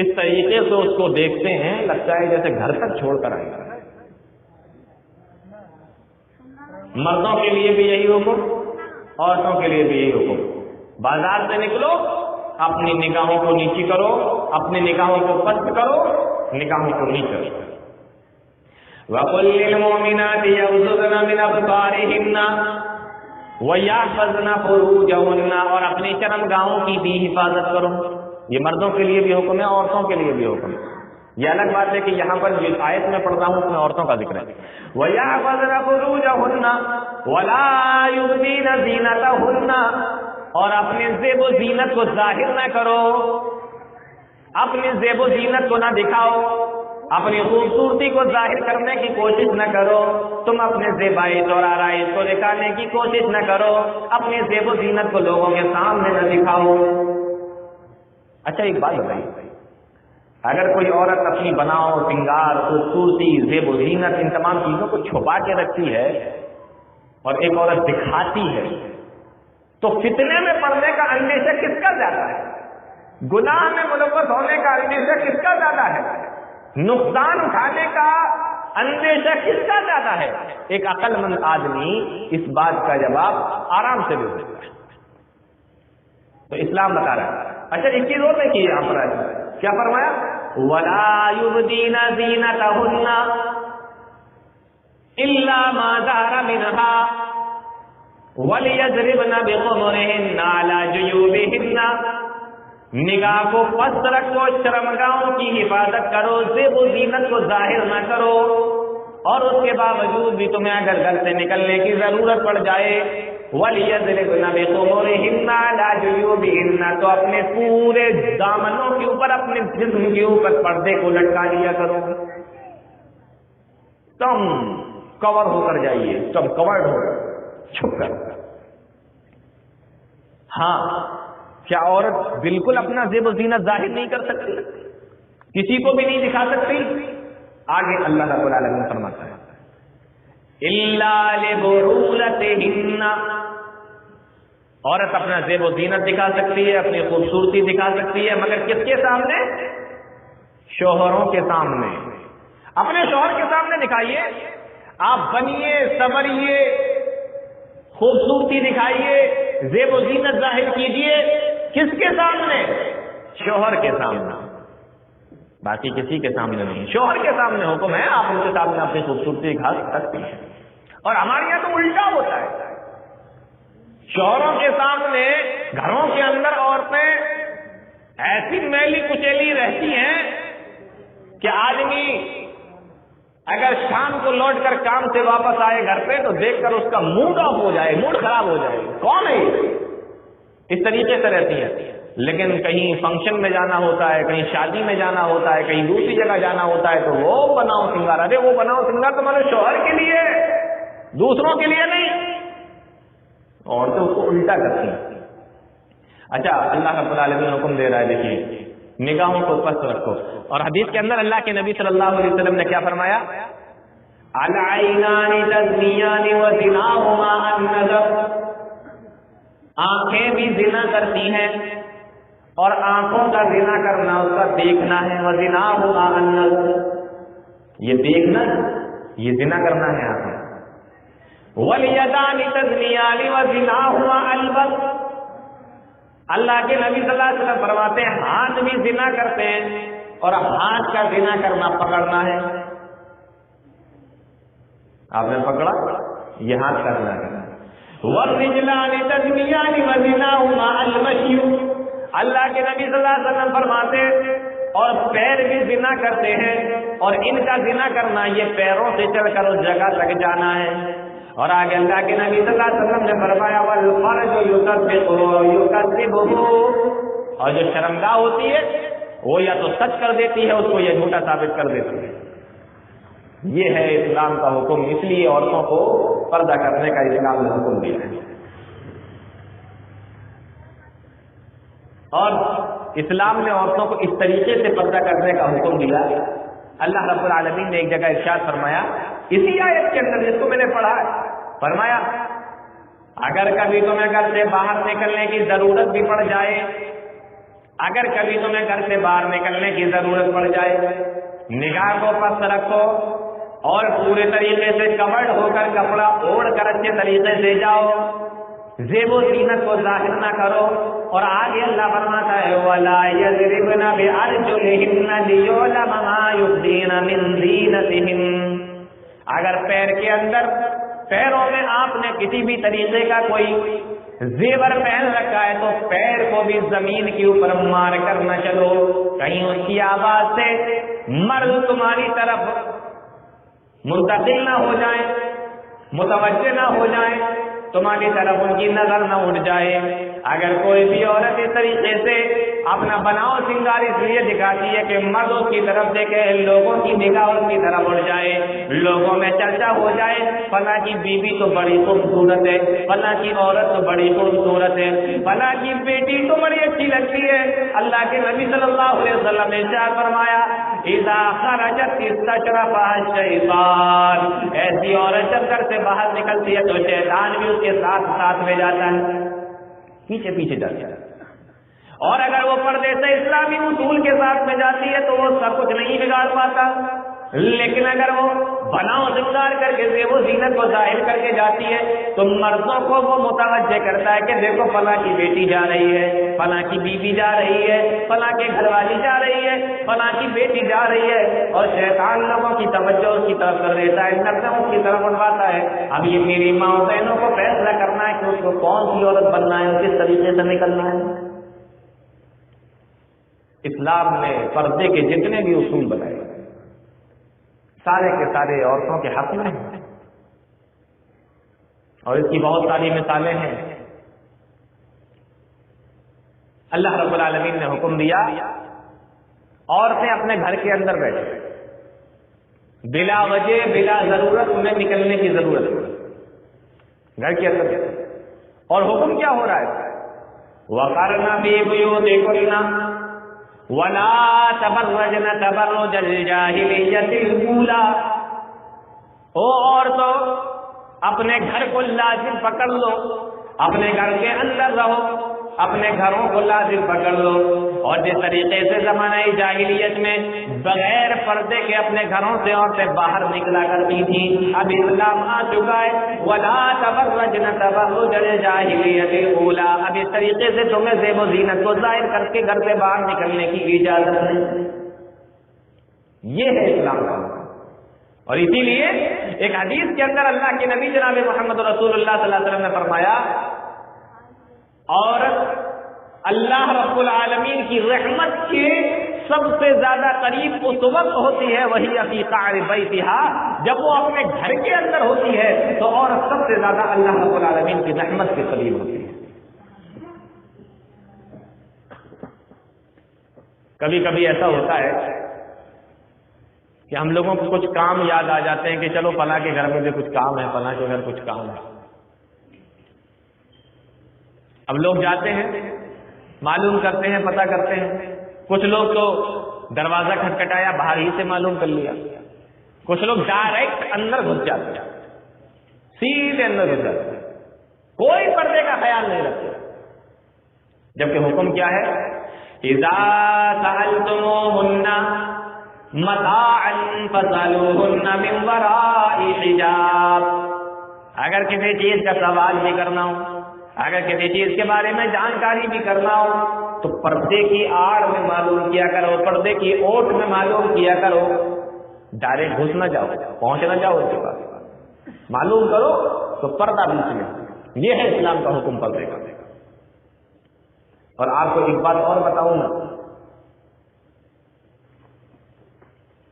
S1: اس طریقے سے اس کو دیکھتے ہیں لگتا ہے جیسے گھر تک چھوڑ کر آئے. مردوں کے لیے بھی یہی حکم، عورتوں کے لیے بھی یہی حکم. بازار سے نکلو، اپنی نگاہوں کو نیچی کرو، اپنی نگاہوں کو پست کرو، نگاہوں کو نیچے کرو. وَقُلْ لِلْمُؤْمِنَاتِ يَغْضُضْنَ مِنْ أَبْصَارِهِنَّ وَيَحْفَظْنَ فُرُوجَهُنَّ، اور اپنی شرمگاہوں کی بھی حفاظت کرو. یہ مردوں کے لیے بھی حکم ہے، عورتوں کے لیے بھی حکم ہے. یہ الگ بات ہے کہ یہاں پر جو آیت میں پڑھ رہا ہوں اس میں عورتوں کا ذکر ہے. وَيَحْفَظْنَ فُرُوجَهُنَّ وَلَا يُبْدِينَ زِينَتَهُنَّ، اور اپنے زیب و زینت کو ظاہر نہ کرو، اپنی زیب و زینت کو نہ دکھاؤ، اپنی خوبصورتی کو ظاہر کرنے کی کوشش نہ کرو. تم اپنے زیبائش اور آرائش کو دکھانے کی کوشش نہ کرو، اپنی زیب و زینت کو لوگوں کے سامنے نہ دکھاؤ. اچھا ایک بات بتائیے، اگر کوئی عورت اپنی بناؤ، سنگار، خوبصورتی، زیب و زینت، ان تمام چیزوں کو چھپا کے رکھتی ہے اور ایک عورت دکھاتی ہے، تو فتنے میں پڑنے کا اندیشہ کس کا زیادہ ہے؟ گناہ میں ملوث ہونے کا اندیشہ کس کا زیادہ ہے؟ نقصان اٹھانے کا اندیشہ کس کا زیادہ ہے؟ ایک عقل مند آدمی اس بات کا جواب آرام سے دے سکتا ہے. تو اسلام بتا رہا ہے. اچھا ایک چیز اور دیکھیے یہاں پر کیا فرمایا؟ وَلَا يُبْدِينَ زِينَتَهُنَّ إِلَّا مَا ظَهَرَ مِنْهَا وَلِيَضْرِبْنَ بِخُمُرِهِنَّ عَلَى جُيُوبِهِنَّ، نگاہ کو پست رکھو، شرمگاہوں کی حفاظت کرو، زیب و زینت کو ظاہر نہ کرو، اور اس کے باوجود بھی تمہیں اگر گھر سے نکلنے کی ضرورت پڑ جائے وَلِيَضْرِبْنَ بِخُمُرِهِنَّ عَلَى جُيُوبِهِنَّ، تو اپنے پورے دامنوں کے اوپر، اپنے جسم کے اوپر پردے کو لٹکا لیا کرو. تم کور ہو کر جائیے، تم کورڈ ہو، چھپ کر. ہاں کیا عورت بالکل اپنا زیب و زینت ظاہر نہیں کر سکتی؟ کسی کو بھی نہیں دکھا سکتی؟ آگے اللہ رب العالمین فرماتا ہے إِلَّا لِبُعُولَتِهِنَّ، عورت اپنا زیب و زینت دکھا سکتی ہے، اپنی خوبصورتی دکھا سکتی ہے، مگر کس کے سامنے؟ شوہروں کے سامنے. اپنے شوہر کے سامنے دکھائیے، آپ بنیے، سنوریے، خوبصورتی دکھائیے، زیب و زینت ظاہر کیجیے. کس کے سامنے؟ شوہر کے سامنے، باقی کسی کے سامنے نہیں. شوہر کے سامنے حکم ہے، آپ ان کے سامنے اپنی خوبصورتی دکھا سکتی ہیں. اور ہمارے یہاں تو الٹا ہوتا ہے، شوہروں کے سامنے گھروں کے اندر عورتیں ایسی میلی کچیلی رہتی ہیں کہ آدمی اگر شام کو لوٹ کر کام سے واپس آئے گھر پہ تو دیکھ کر اس کا موڈ آف ہو جائے، موڈ خراب ہو جائے. کون ہے اس طریقے سے رہتی ہے؟ لیکن کہیں فنکشن میں جانا ہوتا ہے، کہیں شادی میں جانا ہوتا ہے، کہیں دوسری جگہ جانا ہوتا ہے تو وہ بناؤ سنگار. ارے وہ بناؤ سنگار تمہارے شوہر کے لیے، دوسروں کے لیے نہیں. عورتیں اس کو الٹا کرتی ہیں. اچھا اللہ رب العالمین حکم دے رہا ہے، دیکھیے نگاہوں کو پست رکھو. اور حدیث کے اندر اللہ کے نبی صلی اللہ علیہ وسلم نے کیا فرمایا؟ العینان تزنیان وزناہما النظر، آنکھیں بھی زنا کرتی ہیں اور آنکھوں کا زنا کرنا اس کا دیکھنا ہے. وزناہما النظر، یہ دیکھنا، یہ زنا کرنا ہے آنکھیں. وَالْيَدَانِ تَزْنِيَانِ وَزِنَاهُمَا الْبَطْشُ، اللہ کے نبی صلی اللہ علیہ وسلم فرماتے ہیں ہاتھ بھی زنا کرتے ہیں اور ہاتھ کا زنا کرنا پکڑنا ہے. آپ نے پکڑا، یہ ہاتھ کا زنا کرنا. وَالرِّجْلَانِ تَزْنِيَانِ وَزِنَاهُمَا الْمَشْيُ، اللہ کے نبی صلی اللہ علیہ وسلم فرماتے ہیں اور پیر بھی زنا کرتے ہیں اور ان کا زنا کرنا یہ پیروں سے چل کر اس جگہ تک جانا ہے. اور آگے اللہ کے نبی صلی اللہ علیہ وسلم نے فرمایا وَالْفَرْجُ يُكَذِّبُهُ، اور جو شرمگاہ ہوتی ہے وہ یا تو سچ کر دیتی ہے اس کو، یا جھوٹا ثابت کر دیتی ہے. یہ ہے اسلام کا حکم. اس لیے عورتوں کو پردہ کرنے کا اسلام نے حکم دیا ہے. اور اسلام نے عورتوں کو اس طریقے سے پردہ کرنے کا حکم دیا. اللہ رب العالمین نے ایک جگہ ارشاد فرمایا اسی آیت کے اندر جس کو میں نے پڑھا ہے، فرمایا اگر کبھی تمہیں گھر سے باہر نکلنے کی ضرورت بھی پڑ جائے اگر کبھی تمہیں گھر سے باہر نکلنے کی ضرورت پڑ جائے، نگاہ کو پست رکھو اور پورے طریقے سے کورڈ ہو کر کپڑا اوڑھ کر اچھے طریقے سے جاؤ، زیب و زینت کو ظاہر نہ کرو۔ اور آگے اللہ فرماتا ہے وَلَا يَضْرِبْنَ بِأَرْجُلِهِنَّ لِيُعْلَمَ مَا يُبْدِينَ مِنْ زِينَتِهِنَّ، اگر پیر کے اندر، پیروں میں آپ نے کسی بھی طریقے کا کوئی زیور پہن رکھا ہے تو پیر کو بھی زمین کے اوپر مار کر نہ چلو، کہیں اس کی آواز سے مرد تمہاری طرف منتقل نہ ہو جائیں، متوجہ نہ ہو جائیں، تمہاری طرف ان کی نظر نہ اٹھ جائے۔ اگر کوئی بھی عورت اس طریقے سے اپنا بناؤ سنگار اس لیے دکھاتی ہے کہ مرد اس کی طرف دیکھے، لوگوں کی نگاہ اس کی طرف اٹھ جائے، لوگوں میں چرچا ہو جائے فلاں کی بیوی تو بڑی خوبصورت ہے، فلاں کی عورت تو بڑی خوبصورت ہے، فلاں کی بیٹی تو بڑی اچھی لگتی ہے، اللہ کے نبی صلی اللہ علیہ وسلم نے ارشاد فرمایا اذا خرجت استشرفها الشیطان، ایسی عورت جب گھر سے باہر نکلتی ہے تو شیطان بھی اس کے ساتھ ساتھ میں جاتا ہے، پیچھے پیچھے جاتا ہے۔ اور اگر وہ پردے سے اسلامی اصول کے ساتھ میں جاتی ہے تو وہ سب کچھ نہیں بگاڑ پاتا، لیکن اگر وہ بناؤ سنگار کر کے زیب و زینت کو ظاہر کر کے جاتی ہے تو مردوں کو وہ متوجہ کرتا ہے کہ دیکھو فلاں کی بیٹی جا رہی ہے، فلاں کی بیوی جا رہی ہے، فلاں کے گھر والی جا رہی ہے، فلاں کی بیٹی جا رہی ہے، اور شیطان لوگوں کی توجہ اس کی طرف کر دیتا ہے، نظروں اس کی طرف اٹھاتا ہے۔ اب یہ میری ماں بہنوں کو فیصلہ کرنا ہے کہ اس کو کون سی عورت بننا ہے، کس طریقے سے نکلنا ہے۔ اسلام نے پردے کے جتنے بھی اصول بنائے سارے کے سارے عورتوں کے حق میں ہیں، اور اس کی بہت ساری مثالیں ہیں۔ اللہ رب العالمین نے حکم دیا عورتیں اپنے گھر کے اندر بیٹھے، بلا وجہ بلا ضرورت انہیں نکلنے کی ضرورت ہے گھر کے اندر۔ اور حکم کیا ہو رہا ہے؟ وَقَرْنَ فِي بُيُوتِكُنَّ وَلَا تَبَرَّجْنَ تَبَرُّجَ الْجَاهِلِيَّةِ الْأُولَىٰ، او عورتوں اپنے گھر کو لازم پکڑ لو، اپنے گھر کے اندر رہو، اپنے گھروں کو لازم پکڑ لو۔ اور جس طریقے سے زمانہ جاہلیت میں بغیر پردے کے اپنے گھروں سے عورتیں باہر نکلا کرتی تھیں، اب اسلام آ چکا ہے وَلَا تَبَرَّجْنَ تَبَرُّجَ الْجَاهِلِيَّةِ الْأُولَىٰ، اب اس طریقے سے تمہیں زیب و زینت کو ظاہر کر کے گھر سے باہر نکلنے کی اجازت نہیں۔ یہ ہے اسلام کا۔ اور اسی لیے ایک حدیث کے اندر اللہ کے نبی جناب محمد رسول اللہ صلی اللہ علیہ وسلم نے فرمایا عورت اللہ رب العالمین کی رحمت کے سب سے زیادہ قریب اس وقت ہوتی ہے وہی فی قعر بیتہا، جب وہ اپنے گھر کے اندر ہوتی ہے تو عورت سب سے زیادہ اللہ رب العالمین کی رحمت کے قریب ہوتی ہے۔ کبھی کبھی ایسا ہوتا ہے کہ ہم لوگوں کو کچھ کام یاد آ جاتے ہیں کہ چلو فلاں کے گھر میں بھی کچھ کام ہے، فلاں کے گھر کچھ کام ہے، اب لوگ جاتے ہیں، معلوم کرتے ہیں، پتہ کرتے ہیں۔ کچھ لوگ تو دروازہ کھٹکھٹایا باہر ہی سے معلوم کر لیا، کچھ لوگ ڈائریکٹ اندر گھس جاتے ہیں، سیدھے اندر گھس جاتے ہیں، کوئی پردے کا خیال نہیں رکھتے، جبکہ حکم کیا ہے اذا سألتموهن متاعا فاسألوهن من وراء حجاب، اگر کسی چیز کا سوال بھی کرنا ہو، اگر کسی چیز کے بارے میں جانکاری بھی کرنا ہو تو پردے کی آڑ میں معلوم کیا کرو، پردے کی اوٹ میں معلوم کیا کرو، ڈائریکٹ گھس نہ جاؤ، پہنچ نہ جاؤ اس کے پاس، معلوم کرو تو پردہ بیچ میں۔ یہ ہے اسلام کا حکم پردے کا۔ اور آپ کو ایک بات اور بتاؤں نا،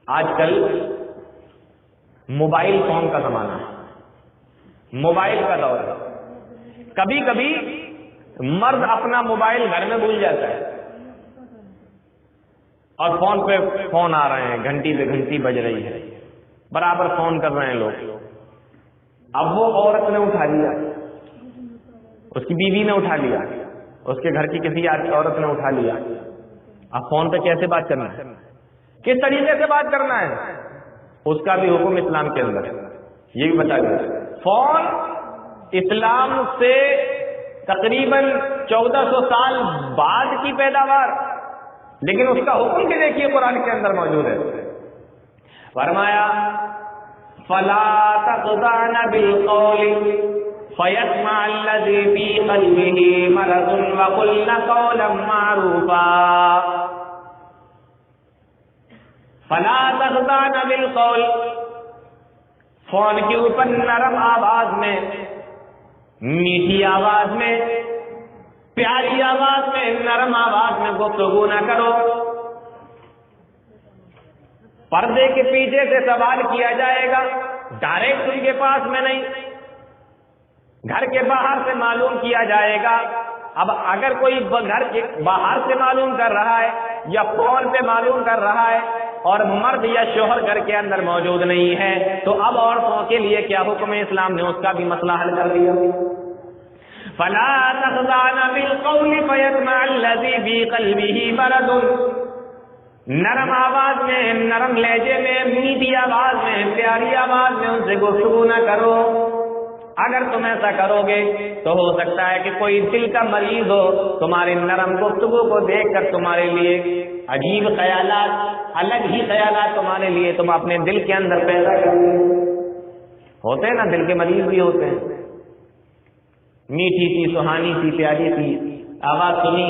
S1: آج کل موبائل فون کا زمانہ ہے، موبائل کا دور ہے، کبھی کبھی مرد اپنا موبائل گھر میں بھول جاتا ہے اور فون پہ فون آ رہے ہیں، گھنٹی پہ گھنٹی بج رہی ہے، برابر فون کر رہے ہیں لوگ۔ اب وہ عورت نے اٹھا لیا، اس کی بیوی نے اٹھا لیا، اس کے گھر کی کسی عورت نے اٹھا لیا، اب فون پہ کیسے بات کرنا ہے، کس طریقے سے بات کرنا ہے، اس کا بھی حکم اسلام کے اندر ہے، یہ بھی بتا دیا۔ فون اسلام سے تقریباً 1400 سال بعد کی پیداوار، لیکن اس کا حکم بھی دیکھیے قرآن کے اندر موجود ہے. فرمایا فلا تخضعن بالقول فيطمع الذي في قلبه مرض وقلن قولا معروفا. فلا تخضعن بالقول، فون کے اوپر نرم آواز میں، میٹھی آواز میں، پیاری آواز میں، نرم آواز میں گفتگو نہ کرو. پردے کے پیچھے سے سوال کیا جائے گا، ڈائریکٹ ان کے پاس میں نہیں، گھر کے باہر سے معلوم کیا جائے گا. اب اگر کوئی گھر کے باہر سے معلوم کر رہا ہے یا فون پہ معلوم کر رہا ہے اور مرد یا شوہر گھر کے اندر موجود نہیں ہے، تو اب عورتوں کے لیے کیا حکم ہے اسلام نے؟ اس کا بھی مسئلہ حل کر دیا. فلا تخضعن بالقول فيطمع الذي في قلبه مرض. نرم آواز میں، نرم لہجے میں، میٹھی آواز میں، پیاری آواز میں ان سے گفتگو نہ کرو. اگر تم ایسا کرو گے تو ہو سکتا ہے کہ کوئی دل کا مریض ہو، تمہاری نرم گفتگو کو دیکھ کر تمہارے لیے عجیب خیالات، الگ ہی خیالات تمہارے لیے تم اپنے دل کے اندر پیدا کرو. ہوتے ہیں نا، دل کے مریض بھی ہوتے ہیں. میٹھی سی، سہانی سی، پیاری سی آواز سنی،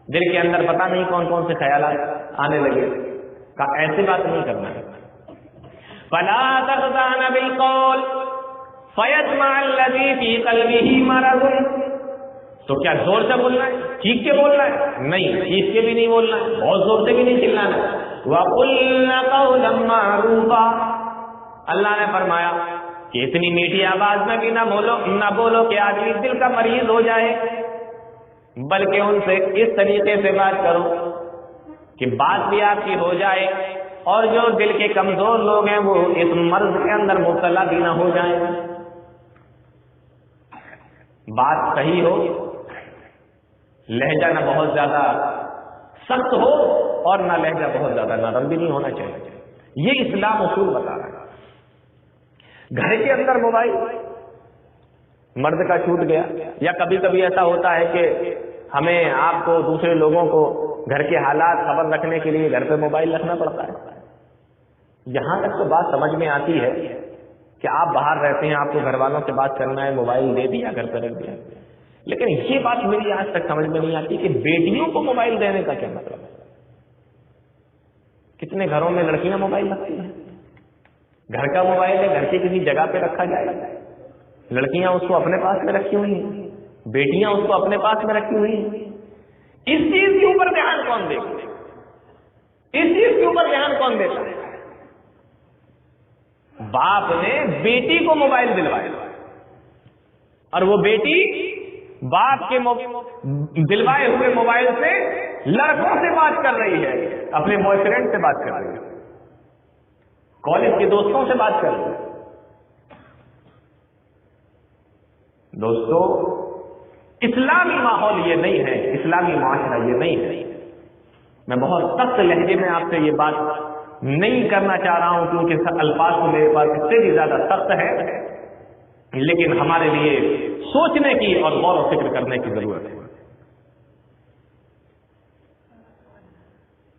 S1: دل کے اندر پتہ نہیں کون کون سے خیالات آنے لگے. ایسی بات نہیں کرنا ہے. فلا تخضعن بالقول فيطمع الذي في قلبه مرض. تو کیا زور سے بولنا ہے، چیخ کے بولنا ہے؟ نہیں، چیخ کے بھی نہیں بولنا ہے، بہت زور سے بھی نہیں چلانا. وَقُلْنَ قَوْلًا مَّعْرُوفًا. اللہ نے فرمایا کہ اتنی میٹھی آواز میں بھی نہ بولو کہ آدمی دل کا مریض ہو جائے، بلکہ ان سے اس طریقے سے بات کرو کہ بات بھی آپ کی ہو جائے اور جو دل کے کمزور لوگ ہیں وہ اس مرض کے اندر مبتلا بھی نہ ہو جائیں. بات صحیح ہو، لہجہ نہ بہت زیادہ سخت ہو اور نہ لہجہ بہت زیادہ نرم بھی نہیں ہونا چاہیے. یہ اسلام اصول بتا رہا ہے. گھر کے اندر موبائل مرد کا چھوٹ گیا، یا کبھی کبھی ایسا ہوتا ہے کہ ہمیں آپ کو دوسرے لوگوں کو گھر کے حالات خبر رکھنے کے لیے گھر پہ موبائل رکھنا پڑتا ہے. یہاں تک تو بات سمجھ میں آتی ہے کہ آپ باہر رہتے ہیں، آپ کو گھر والوں سے بات کرنا ہے، موبائل دے دیا، گھر پہ رکھ دیا. لیکن یہ بات میری آج تک سمجھ میں نہیں آتی کہ بیٹیوں کو موبائل دینے کا کیا مطلب ہے. کتنے گھروں میں لڑکیاں موبائل رکھتی ہیں، گھر کا موبائل ہے، گھر کی کسی جگہ پہ رکھا جائے، لڑکیاں اس کو اپنے پاس میں رکھی ہوئی ہیں، بیٹیاں اس کو اپنے پاس میں رکھی ہوئی ہیں. اس چیز کے اوپر دھیان کون دے گا؟ اس چیز کے اوپر دھیان کون دیتا ہے؟ باپ نے بیٹی کو موبائل دلوایا اور وہ بیٹی باپ کے دلوائے ہوئے موبائل سے لڑکوں سے بات کر رہی ہے، اپنے بوائے فرینڈ سے بات کر رہی ہے، کالج کے دوستوں سے بات کر رہی ہے. دوستو، اسلامی ماحول یہ نہیں ہے، اسلامی معاشرہ یہ نہیں ہے. میں بہت سخت لہجے میں آپ سے یہ بات نہیں کرنا چاہ رہا ہوں کیونکہ الفاظ تو میرے پاس اس سے بھی زیادہ سخت ہے، لیکن ہمارے لیے سوچنے کی اور غور و فکر کرنے کی ضرورت ہے.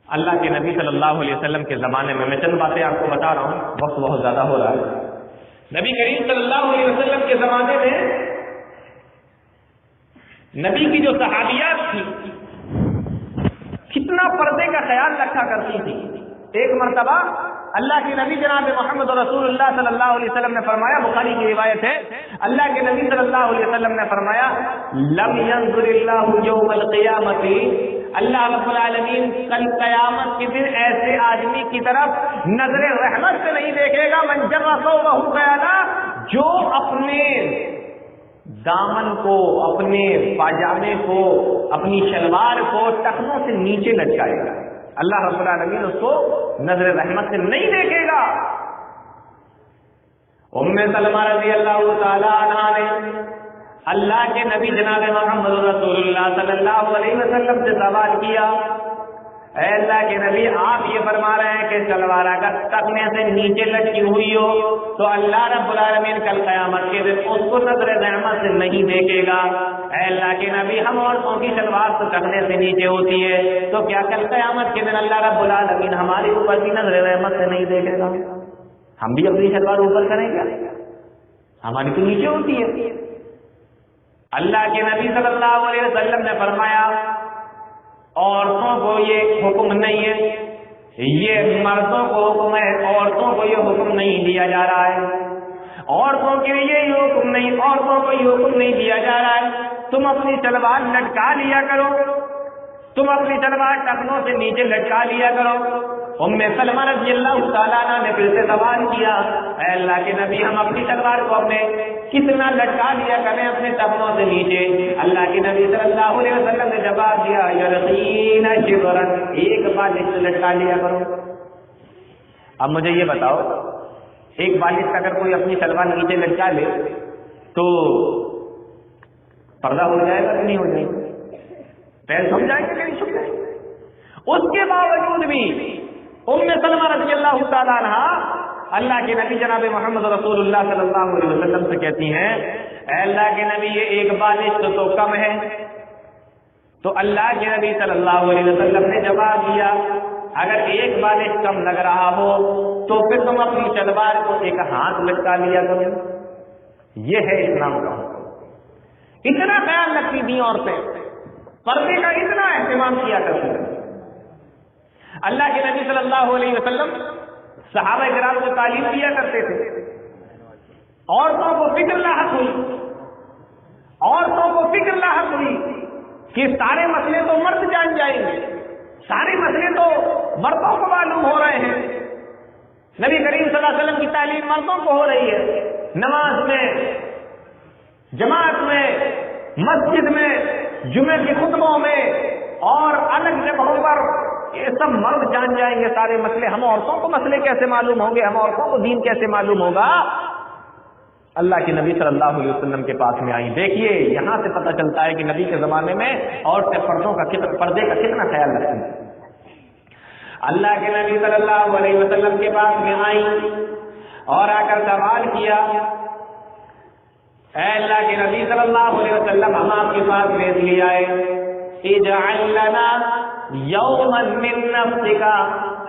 S1: اللہ کے نبی صلی اللہ علیہ وسلم کے زمانے میں چند باتیں آپ کو بتا رہا ہوں، وقت بہت زیادہ ہو رہا ہے. نبی کریم صلی اللہ علیہ وسلم کے زمانے میں نبی کی جو صحابیات تھی کتنا پردے کا خیال رکھا کرتی تھی. ایک مرتبہ اللہ کے نبی جناب محمد رسول اللہ صلی اللہ علیہ وسلم نے فرمایا، بخاری کی روایت ہے، اللہ کے نبی صلی اللہ علیہ وسلم نے فرمایا لم ينظر اللہ یوم القیامت، اللہ رب العالمین کل قیامت کے دن ایسے آدمی کی طرف نظر رحمت سے نہیں دیکھے گا من جر ثوبہ قیادا، جو اپنے دامن کو، اپنے پاجامے کو، اپنی شلوار کو ٹخنوں سے نیچے لٹکائے گا. اللہ رب العالمین اس کو نظر رحمت سے نہیں دیکھے گا. ام سلمہ رضی اللہ تعالی عنہا نے اللہ کے نبی جناب محمد رسول اللہ صلی اللہ علیہ وسلم سے سوال کیا، اے اللہ کے نبی، آپ یہ فرما رہے ہیں کہ شلوار اگر ٹخنے سے نیچے لٹکی ہوئی ہو تو اللہ رب العالمین کل قیامت کے دن اس کو نظر رحمت سے نہیں دیکھے گا. اے اللہ کے نبی ہم عورتوں کی شلوار تو ٹخنے سے نیچے ہوتی ہے، تو کیا کل قیامت کے دن اللہ رب العالمین ہماری اوپر بھی نظر رحمت سے نہیں دیکھے گا؟ ہم بھی اپنی شلوار اوپر کریں گے؟ ہماری تو نیچے ہوتی ہے۔ اللہ کے نبی صلی اللہ علیہ وسلم نے فرمایا عورتوں کو یہ حکم نہیں ہے، یہ مردوں کو حکم ہے، عورتوں کو یہ حکم نہیں دیا جا رہا ہے، عورتوں کے لیے یہ حکم نہیں، عورتوں کو یہ حکم نہیں دیا جا رہا ہے تم اپنی تلوار لٹکا لیا کرو، تم اپنی تلوار ٹخنوں سے نیچے لٹکا لیا کرو۔ ام سلمہ رضی اللہ تعالیٰ عنہ نے پھر سے سوال کیا اے اللہ کے نبی ہم اپنی تلوار کو اپنے کتنا لٹکا لیا کریں اپنے ٹخنوں سے نیچے؟ اللہ کے نبی صلی اللہ علیہ وسلم نے جواب دیا یرقین شبرا، ایک بالش سے لٹکا لیا کرو۔ اب مجھے یہ بتاؤ ایک بالش اگر کوئی اپنی تلوار نیچے لٹکا لے تو پردہ ہو جائے گا کہ نہیں ہو جائے گا؟ پیر چھپ جائیں گے کہ نہیں چھپ جائیں گے؟ اس کے باوجود بھی ام سلمہ رضی اللہ تعالیٰ عنہ اللہ کے نبی جناب محمد رسول اللہ صلی اللہ علیہ وسلم سے کہتی ہیں اے اللہ کے نبی یہ ایک بالش تو کم ہے۔ تو اللہ کے نبی صلی اللہ علیہ وسلم نے جواب دیا اگر ایک بالش کم لگ رہا ہو تو پھر تم اپنی تلوار کو ایک ہاتھ لٹکا لیا کرو۔ یہ ہے اسلام کا حکم۔ اتنا خیال رکھتی تھیں عورتیں، پردے کا اتنا اہتمام کیا کرتی تھیں۔ اللہ کے نبی صلی اللہ علیہ وسلم صحابہ کرام کو تعلیم دیا کرتے تھے، عورتوں کو فکر لاحق ہوئی، عورتوں کو فکر لاحق ہوئی کہ سارے مسئلے تو مرد جان جائیں گے، سارے مسئلے تو مردوں کو معلوم ہو رہے ہیں۔ نبی کریم صلی اللہ علیہ وسلم کی تعلیم مردوں کو ہو رہی ہے، نماز میں، جماعت میں، مسجد میں، جمعے کے خطبوں میں اور الگ جگہوں پر یہ سب مرد جان جائیں گے سارے مسئلے، ہم عورتوں کو مسئلے کیسے معلوم ہوں گے، ہم عورتوں کو دین کیسے معلوم ہوگا؟ اللہ کے نبی صلی اللہ علیہ وسلم کے پاس میں آئیں۔ دیکھیے یہاں سے پتہ چلتا ہے کہ نبی کے زمانے میں عورتیں پردے کا کتنا خیال رکھتی ہیں۔ اللہ کے نبی صلی اللہ علیہ وسلم کے پاس میں آئیں اور آ کر سوال کیا اے اللہ کے نبی صلی اللہ علیہ وسلم ہم آپ کے پاس میں اس لیے آئے اجعل لنا یوما من نفسک،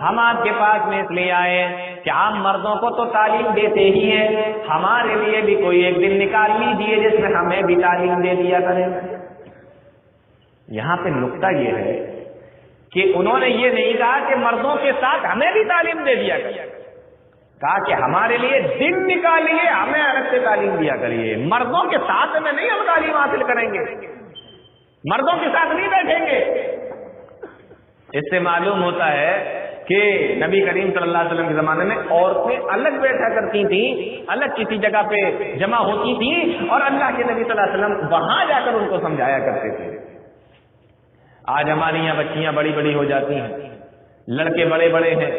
S1: ہم آپ کے پاس میں اس لیے آئے کہ آپ مردوں کو تو تعلیم دیتے ہی ہیں، ہمارے لیے بھی کوئی ایک دن نکال لیجیے جس میں ہمیں بھی تعلیم دے دیا کریں۔ یہاں پہ نقطہ یہ ہے کہ انہوں نے یہ نہیں کہا کہ مردوں کے ساتھ ہمیں بھی تعلیم دے دیا کریں، کہا کہ ہمارے لیے دن نکالیے، ہمیں الگ سے تعلیم دیا کریے، مردوں کے ساتھ میں نہیں ہم تعلیم حاصل کریں گے، مردوں کے ساتھ نہیں بیٹھیں گے۔ اس سے معلوم ہوتا ہے کہ نبی کریم صلی اللہ علیہ وسلم کے زمانے میں عورتیں الگ بیٹھا کرتی تھیں، الگ کسی جگہ پہ جمع ہوتی تھیں اور اللہ کے نبی صلی اللہ علیہ وسلم وہاں جا کر ان کو سمجھایا کرتے تھے۔ آج ہماری یہاں بچیاں بڑی بڑی ہو جاتی ہیں، لڑکے بڑے بڑے ہیں،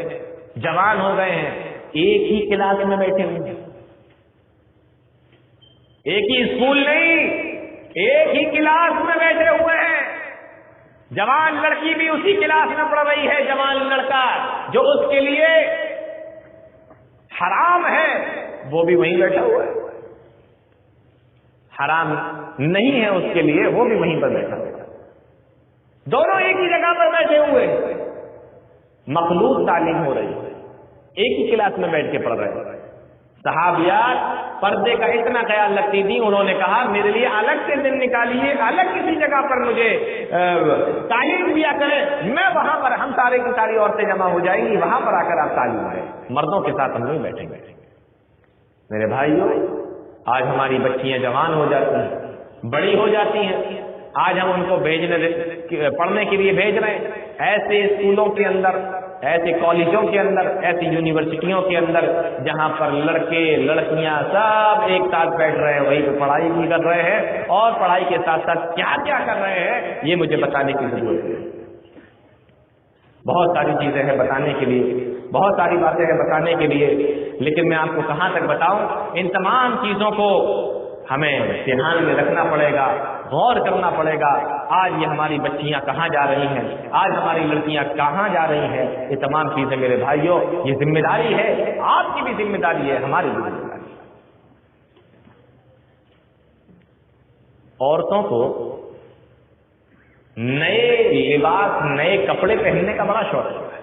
S1: جوان ہو گئے ہیں، ایک ہی کلاس میں بیٹھے ہوئے ہیں، ایک ہی اسکول نہیں، ایک ہی کلاس میں بیٹھے ہوئے ہیں۔ جوان لڑکی بھی اسی کلاس میں پڑھ رہی ہے، جوان لڑکا جو اس کے لیے حرام ہے وہ بھی وہیں بیٹھا ہوا ہے، حرام نہیں ہے اس کے لیے وہ بھی وہیں پر بیٹھا ہوا ہے، دونوں ایک ہی جگہ پر بیٹھے ہوئے، مخلوط تعلیم ہو رہی ہے، ایک ہی کلاس میں بیٹھ کے پڑھ رہے ہیں۔ صحابیات پردے کا اتنا خیال رکھتی تھی، انہوں نے کہا میرے لیے الگ سے دن نکالیے، الگ کسی جگہ پر مجھے تعلیم دیا کریں، میں وہاں پر، ہم سارے کی ساری عورتیں جمع ہو جائیں گی، وہاں پر آ کر آپ تعلیم دیں، مردوں کے ساتھ ہم نہیں بیٹھیں گے۔ میرے بھائیوں آج ہماری بچیاں جوان ہو جاتی ہیں، بڑی ہو جاتی ہیں، آج ہم ان کو پڑھنے کے لیے بھیج رہے ہیں، ایسے اسکولوں کے اندر، ایسے کالجوں کے اندر، ایسی یونیورسٹیوں کے اندر جہاں پر لڑکے لڑکیاں سب ایک ساتھ بیٹھ رہے ہیں، وہیں پہ پڑھائی بھی کر رہے ہیں اور پڑھائی کے ساتھ ساتھ کیا کیا کر رہے ہیں یہ مجھے بتانے کی ضرورت ہے۔ بہت ساری چیزیں ہیں بتانے کے لیے، بہت ساری باتیں ہیں بتانے کے لیے، لیکن میں آپ کو کہاں تک بتاؤں؟ ان تمام چیزوں کو ہمیں دھیان میں رکھنا پڑے گا، غور کرنا پڑے گا۔ آج یہ ہماری بچیاں کہاں جا رہی ہیں، آج ہماری لڑکیاں کہاں جا رہی ہیں، یہ تمام چیزیں میرے بھائیوں یہ ذمہ داری ہے، آپ کی بھی ذمہ داری ہے، ہماری بھی ذمہ داری ہے۔ عورتوں کو نئے لباس نئے کپڑے پہننے کا بڑا شوق ہے.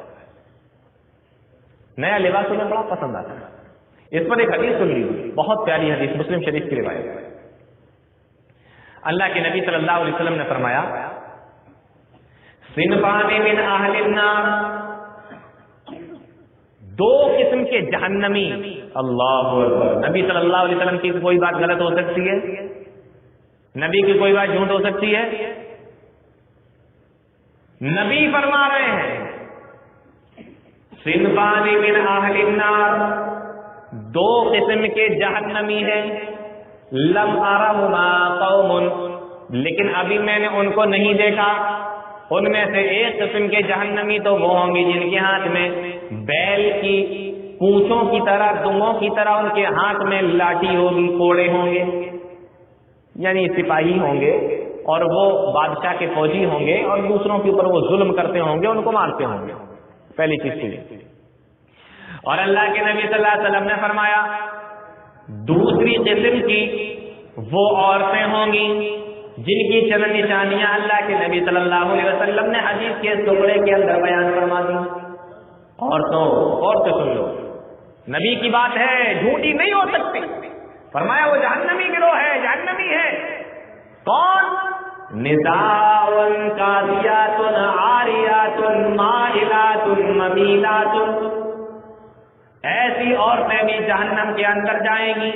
S1: نیا لباس انہیں بڑا پسند آتا ہے. اس پر ایک حدیث سن لیجیے, بہت پیاری حدیث, مسلم شریف کی روایت ہے. اللہ کے نبی صلی اللہ علیہ وسلم نے فرمایا صنفان من اہل النار, دو قسم کے جہنمی. اللہ اکبر. نبی صلی اللہ علیہ وسلم کی کوئی بات غلط ہو سکتی ہے؟ نبی کی کوئی بات جھوٹ ہو سکتی ہے؟ نبی فرما رہے ہیں صنفان من اہل النار, دو قسم کے جہنمی ہیں. لم ارہما قوم, لیکن ابھی میں نے ان کو نہیں دیکھا. ان میں سے ایک قسم کے جہنمی تو وہ ہوں گے جن کے ہاتھ میں بیل کی پونچھوں کی طرح, دموں کی طرح ان کے ہاتھ میں لاٹھی ہوگی, کوڑے ہوں گے, یعنی سپاہی ہوں گے, اور وہ بادشاہ کے فوجی ہوں گے, اور دوسروں کے اوپر وہ ظلم کرتے ہوں گے, ان کو مارتے ہوں گے. پہلی چیز کی. اور اللہ کے نبی صلی اللہ علیہ وسلم نے فرمایا دوسری قسم کی وہ عورتیں ہوں گی جن کی چند نشانیاں اللہ کے نبی صلی اللہ علیہ وسلم نے حدیث کے ٹکڑے کے اندر بیان فرما دی. عورتوں سن لو, نبی کی بات ہے, جھوٹی نہیں ہو سکتی. فرمایا وہ جہنمی گروہ ہے, جہنمی ہے. کون؟ نساء کاسیات عاریات مائلات ممیلات, ایسی عورتیں بھی جہنم کے اندر جائیں گی.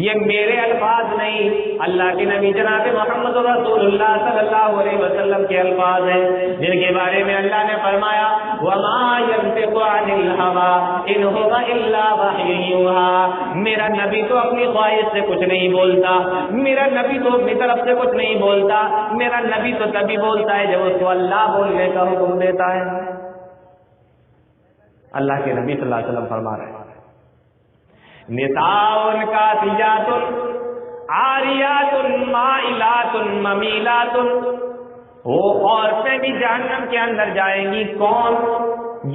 S1: یہ میرے الفاظ نہیں, اللہ کے نبی جناب محمد رسول اللہ صلی اللہ علیہ وسلم کے الفاظ ہیں, جن کے بارے میں اللہ نے فرمایا وما ينطق عن الهوى ان هو الا وحی یوحی. میرا نبی تو اپنی خواہش سے کچھ نہیں بولتا, میرا نبی تو اپنی طرف سے کچھ نہیں بولتا, میرا نبی تو تبھی بولتا ہے جب اس کو اللہ بولنے کا حکم دیتا ہے. اللہ کے نبی صلی اللہ علیہ وسلم فرما رہے ہیں نساء کاسیات عاریات مائلات ممیلات, وہ عورتیں بھی جہنم کے اندر جائیں گی. کون؟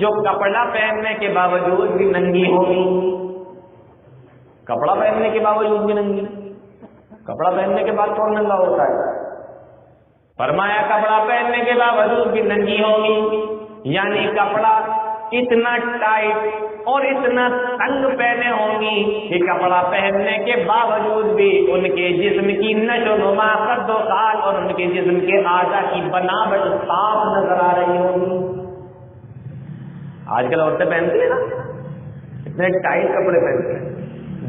S1: جو کپڑا پہننے کے باوجود بھی ننگی ہوگی. کپڑا پہننے کے باوجود بھی ننگی. کپڑا پہننے کے بعد کون ننگا ہوتا ہے؟ فرمایا کپڑا پہننے کے باوجود بھی ننگی ہوگی, یعنی کپڑا اتنا ٹائٹ اور اتنا تنگ پہنے ہوں گی کہ کپڑا پہننے کے باوجود بھی ان کے جسم کی نشو و نما, قد و قال اور ان کے جسم کے اعضاء کی بناوٹ صاف نظر آ رہی ہوگی. آج کل عورتیں پہنتی ہیں نا اتنے ٹائٹ کپڑے پہنتے ہیں.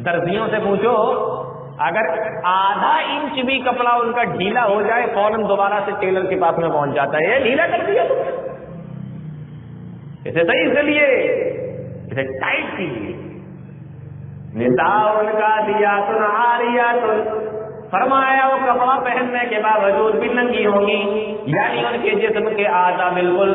S1: درزیوں سے پوچھو, اگر آدھا انچ بھی کپڑا ان کا ڈھیلا ہو جائے فوراً دوبارہ سے ٹیلر کے پاس میں پہنچ جاتا ہے, ڈھیلا کر دیا اسے صحیح سے لیے, اسے ٹائٹ کیجیے. نساء کاسیات عاریات, فرمایا وہ کپڑا پہننے کے باوجود بھی ننگی ہوں گی, یعنی ان کے جسم کے اعضاء بالکل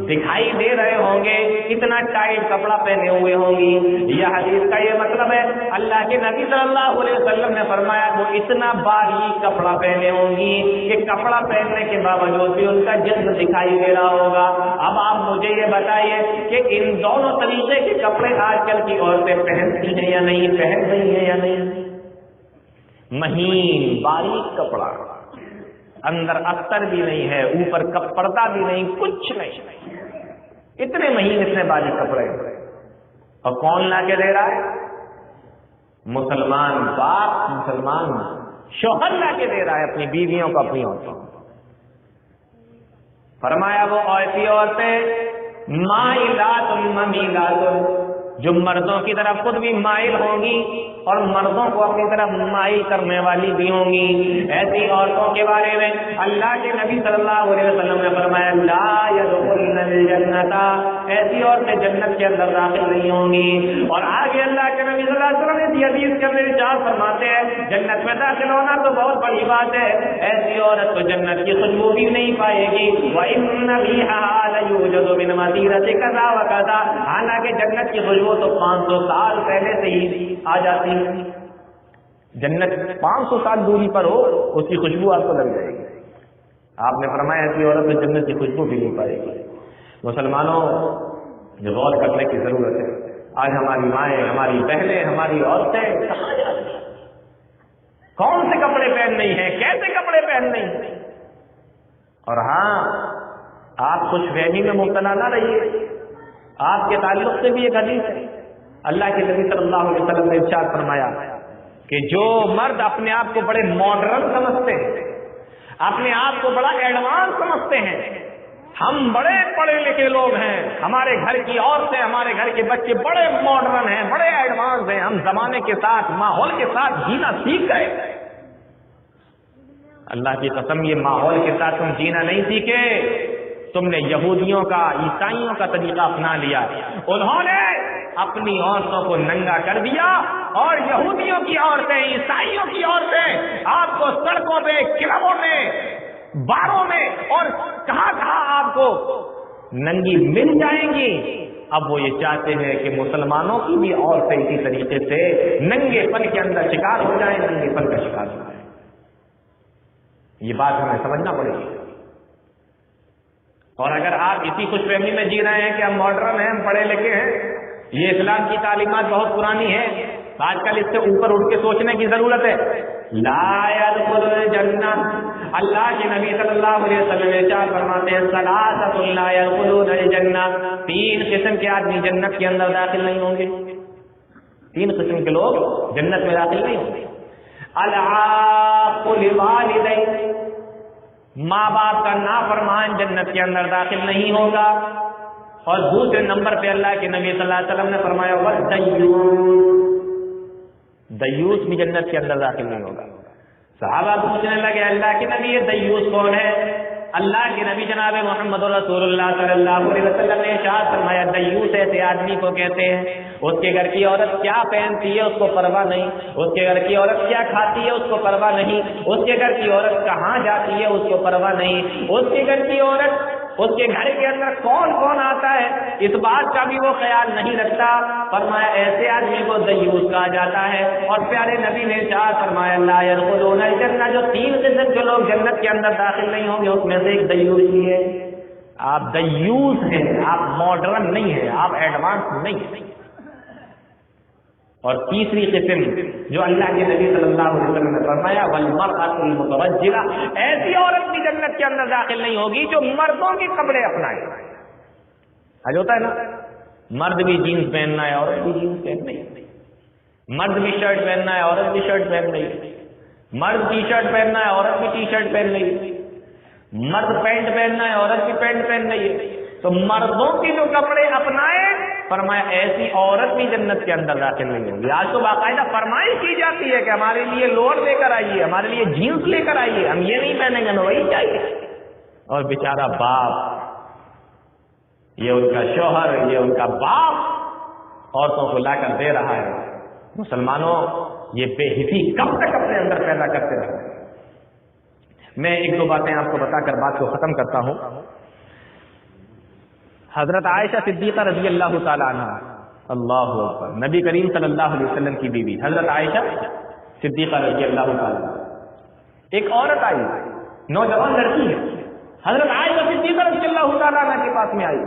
S1: دکھائی دے رہے ہوں گے, اتنا ٹائٹ کپڑا پہنے ہوئے ہوں گی. یہ حدیث کا یہ مطلب ہے اللہ کے نبی صلی اللہ علیہ وسلم نے فرمایا وہ اتنا باریک کپڑا پہنے ہوں گی کہ کپڑا پہننے کے باوجود بھی ان کا جسم دکھائی دے رہا ہوگا. اب آپ مجھے یہ بتائیے کہ ان دونوں طریقے کے کپڑے آج کل کی عورتیں پہنتی ہیں یا نہیں, پہن رہی ہیں یا نہیں؟ مہین باریک کپڑا, اندر استر بھی نہیں ہے, اوپر پردہ بھی نہیں, کچھ نہیں, اتنے مہین اتنے باریک کپڑے. اور کون لا کے دے رہا ہے؟ مسلمان باپ, مسلمان شوہر لا کے دے رہا ہے اپنی بیویوں کو, اپنی عورتوں کو. فرمایا وہ ایسی عورتیں مائلات ممیلات, جو مردوں کی طرف خود بھی مائل ہوں گی اور مردوں کو اپنی طرف مائل کرنے والی بھی ہوں گی. ایسی عورتوں کے بارے میں اللہ کے نبی صلی اللہ علیہ وسلم نے فرمایا لا يدخلن الجنۃ, ایسی عورتیں جنت کے اندر داخل نہیں ہوں گی. اور آگے اللہ کے نبی صلی اللہ علیہ وسلم نے حدیث کے اندر ارشاد فرماتے ہیں جنت میں داخل ہونا تو بہت بڑی بات ہے, ایسی عورت تو جنت کی خوشبو بھی نہیں پائے گی. وَإِنَّ رِيحَهَا لَيُوجَدُ مِنْ مَسِيرَةِ كَذَا وَكَذَا, حالانکہ جنت کی خوشبو تو 500 سال پہلے سے ہی آ جاتی ہے. جنت 500 سال دوری پر ہو اس کی خوشبو آپ کو لگ جائے گی. آپ نے فرمایا ایسی عورت میں جنت کی خوشبو بھی نہیں پائے گی. مسلمانوں یہ غور کرنے کی ضرورت ہے. آج ہماری مائیں, ہماری بہنیں, ہماری عورتیں کہاں جا رہی ہیں؟ کون سے کپڑے پہن رہی ہیں, کیسے کپڑے پہن رہی ہیں. اور ہاں, آپ خوش فہمی میں مبتلا نہ رہیے. آپ کے تعلق سے بھی ایک حدیث ہے, اللہ کے نبی صلی اللہ علیہ وسلم نے ارشاد فرمایا کہ جو مرد اپنے آپ کو بڑے ماڈرن سمجھتے ہیں, اپنے آپ کو بڑا ایڈوانس سمجھتے ہیں, ہم بڑے پڑھے لکھے لوگ ہیں, ہمارے گھر کی عورتیں, ہمارے گھر کے بچے بڑے ماڈرن ہیں, بڑے ایڈوانس ہیں, ہم زمانے کے ساتھ, ماحول کے ساتھ جینا سیکھ گئے. اللہ کی قسم, یہ ماحول کے ساتھ تم جینا نہیں سیکھے, تم نے یہودیوں کا, عیسائیوں کا طریقہ اپنا لیا. انہوں نے اپنی عورتوں کو ننگا کر دیا, اور یہودیوں کی عورتیں, عیسائیوں کی عورتیں آپ کو سڑکوں پہ, کلبوں میں, باروں میں اور کہاں کہاں آپ کو ننگی مل جائیں گی. اب وہ یہ چاہتے ہیں کہ مسلمانوں کی بھی عورتیں اسی طریقے سے ننگے پن کے اندر شکار ہو جائیں, ننگے پن کا شکار ہو جائیں. یہ بات ہمیں سمجھنا پڑے گی. اور اگر آپ اسی خوش فہمی میں جی رہے ہیں کہ ہم ماڈرن ہیں, ہم پڑھے لکھے ہیں, یہ اسلام کی تعلیمات بہت پرانی ہے, آج کل اس سے اوپر اٹھ کے سوچنے کی ضرورت ہے. لا يدخل الجنہ, اللہ کے نبی صلی اللہ علیہ وسلم ارشاد فرماتے ہیں ثلاثۃ لا يدخلون الجنہ, 3 قسم کے آدمی جنت کے اندر داخل نہیں ہوں گے. 3 قسم کے لوگ جنت میں داخل نہیں ہوں گے. العاق لوالدیہ, ماں باپ کا نافرمان جنت کے اندر داخل نہیں ہوگا. اور دوسرے نمبر پہ اللہ کے نبی صلی اللہ علیہ وسلم نے فرمایا والدیوس, دیوس بھی جنت کے اندر داخل نہیں ہوگا. صحابہ پوچھنے لگے اللہ کے نبی یہ دیوس کون ہے؟ اللہ کے نبی جناب محمد رسول اللہ صلی اللہ علیہ وسلم نے ارشاد فرمایا دیوس ایسے آدمی کو کہتے ہیں اس کے گھر کی عورت کیا پہنتی ہے اس کو پرواہ نہیں, اس کے گھر کی عورت کیا کھاتی ہے اس کو پرواہ نہیں, اس کے گھر کی عورت کہاں جاتی ہے اس کو پرواہ نہیں, اس کے گھر کی عورت, اس کے گھر کے اندر کون کون آتا ہے اس بات کا بھی وہ خیال نہیں رکھتا. فرمایا ایسے آدمی کو دیوس کہا جاتا ہے. اور پیارے نبی نے ارشاد فرمایا لا يدخلون الجنہ, جو 3 قسم کے لوگ جنت کے اندر داخل نہیں ہوں گے اس میں سے ایک دیوس ہی ہے. آپ دیوس ہیں, آپ ماڈرن نہیں ہیں, آپ ایڈوانس نہیں ہیں. اور تیسری قسم جو اللہ کے نبی صلی اللہ علیہ وسلم نے فرمایا والمرأة المتبجلہ, ایسی عورت بھی جنت کے اندر داخل نہیں ہوگی جو مردوں کے کپڑے اپنائے. آج ہوتا ہے نا, مرد بھی جینس پہننا ہے, عورت بھی جینس پہن رہی ہے, مرد بھی شرٹ پہننا ہے, عورت بھی شرٹ پہن رہی ہے, مرد ٹی شرٹ پہننا ہے, عورت بھی ٹی شرٹ پہن رہی ہے, مرد پینٹ پہننا ہے, عورت بھی پینٹ پہن رہی ہے. تو مردوں کے جو کپڑے اپنائے فرمایا ایسی عورت بھی جنت کے اندر داخل نہیں ہوگی. آج تو باقاعدہ فرمائش کی جاتی ہے کہ ہمارے لیے لوور لے کر آئیے, ہمارے لیے جینس لے کر آئیے, ہم یہ نہیں پہنیں گے, ہمیں وہی چاہیے. اور بیچارہ باپ, یہ ان کا شوہر, یہ ان کا باپ عورتوں کو لا کر دے رہا ہے. مسلمانوں یہ بے حسی کب تک اپنے اندر پیدا کرتے رہے. میں 1-2 باتیں آپ کو بتا کر بات کو ختم کرتا ہوں. حضرت عائشہ صدیقہ رضی اللہ تعالی عنہ, اللہ اکبر, نبی کریم صلی اللہ علیہ وسلم کی بیوی حضرت عائشہ صدیقہ رضی اللہ تعالی عنہ. ایک عورت آئی, نوجوان لڑکی ہے, حضرت عائشہ صدیقہ رضی اللہ تعالی عنہ کے پاس میں آئی.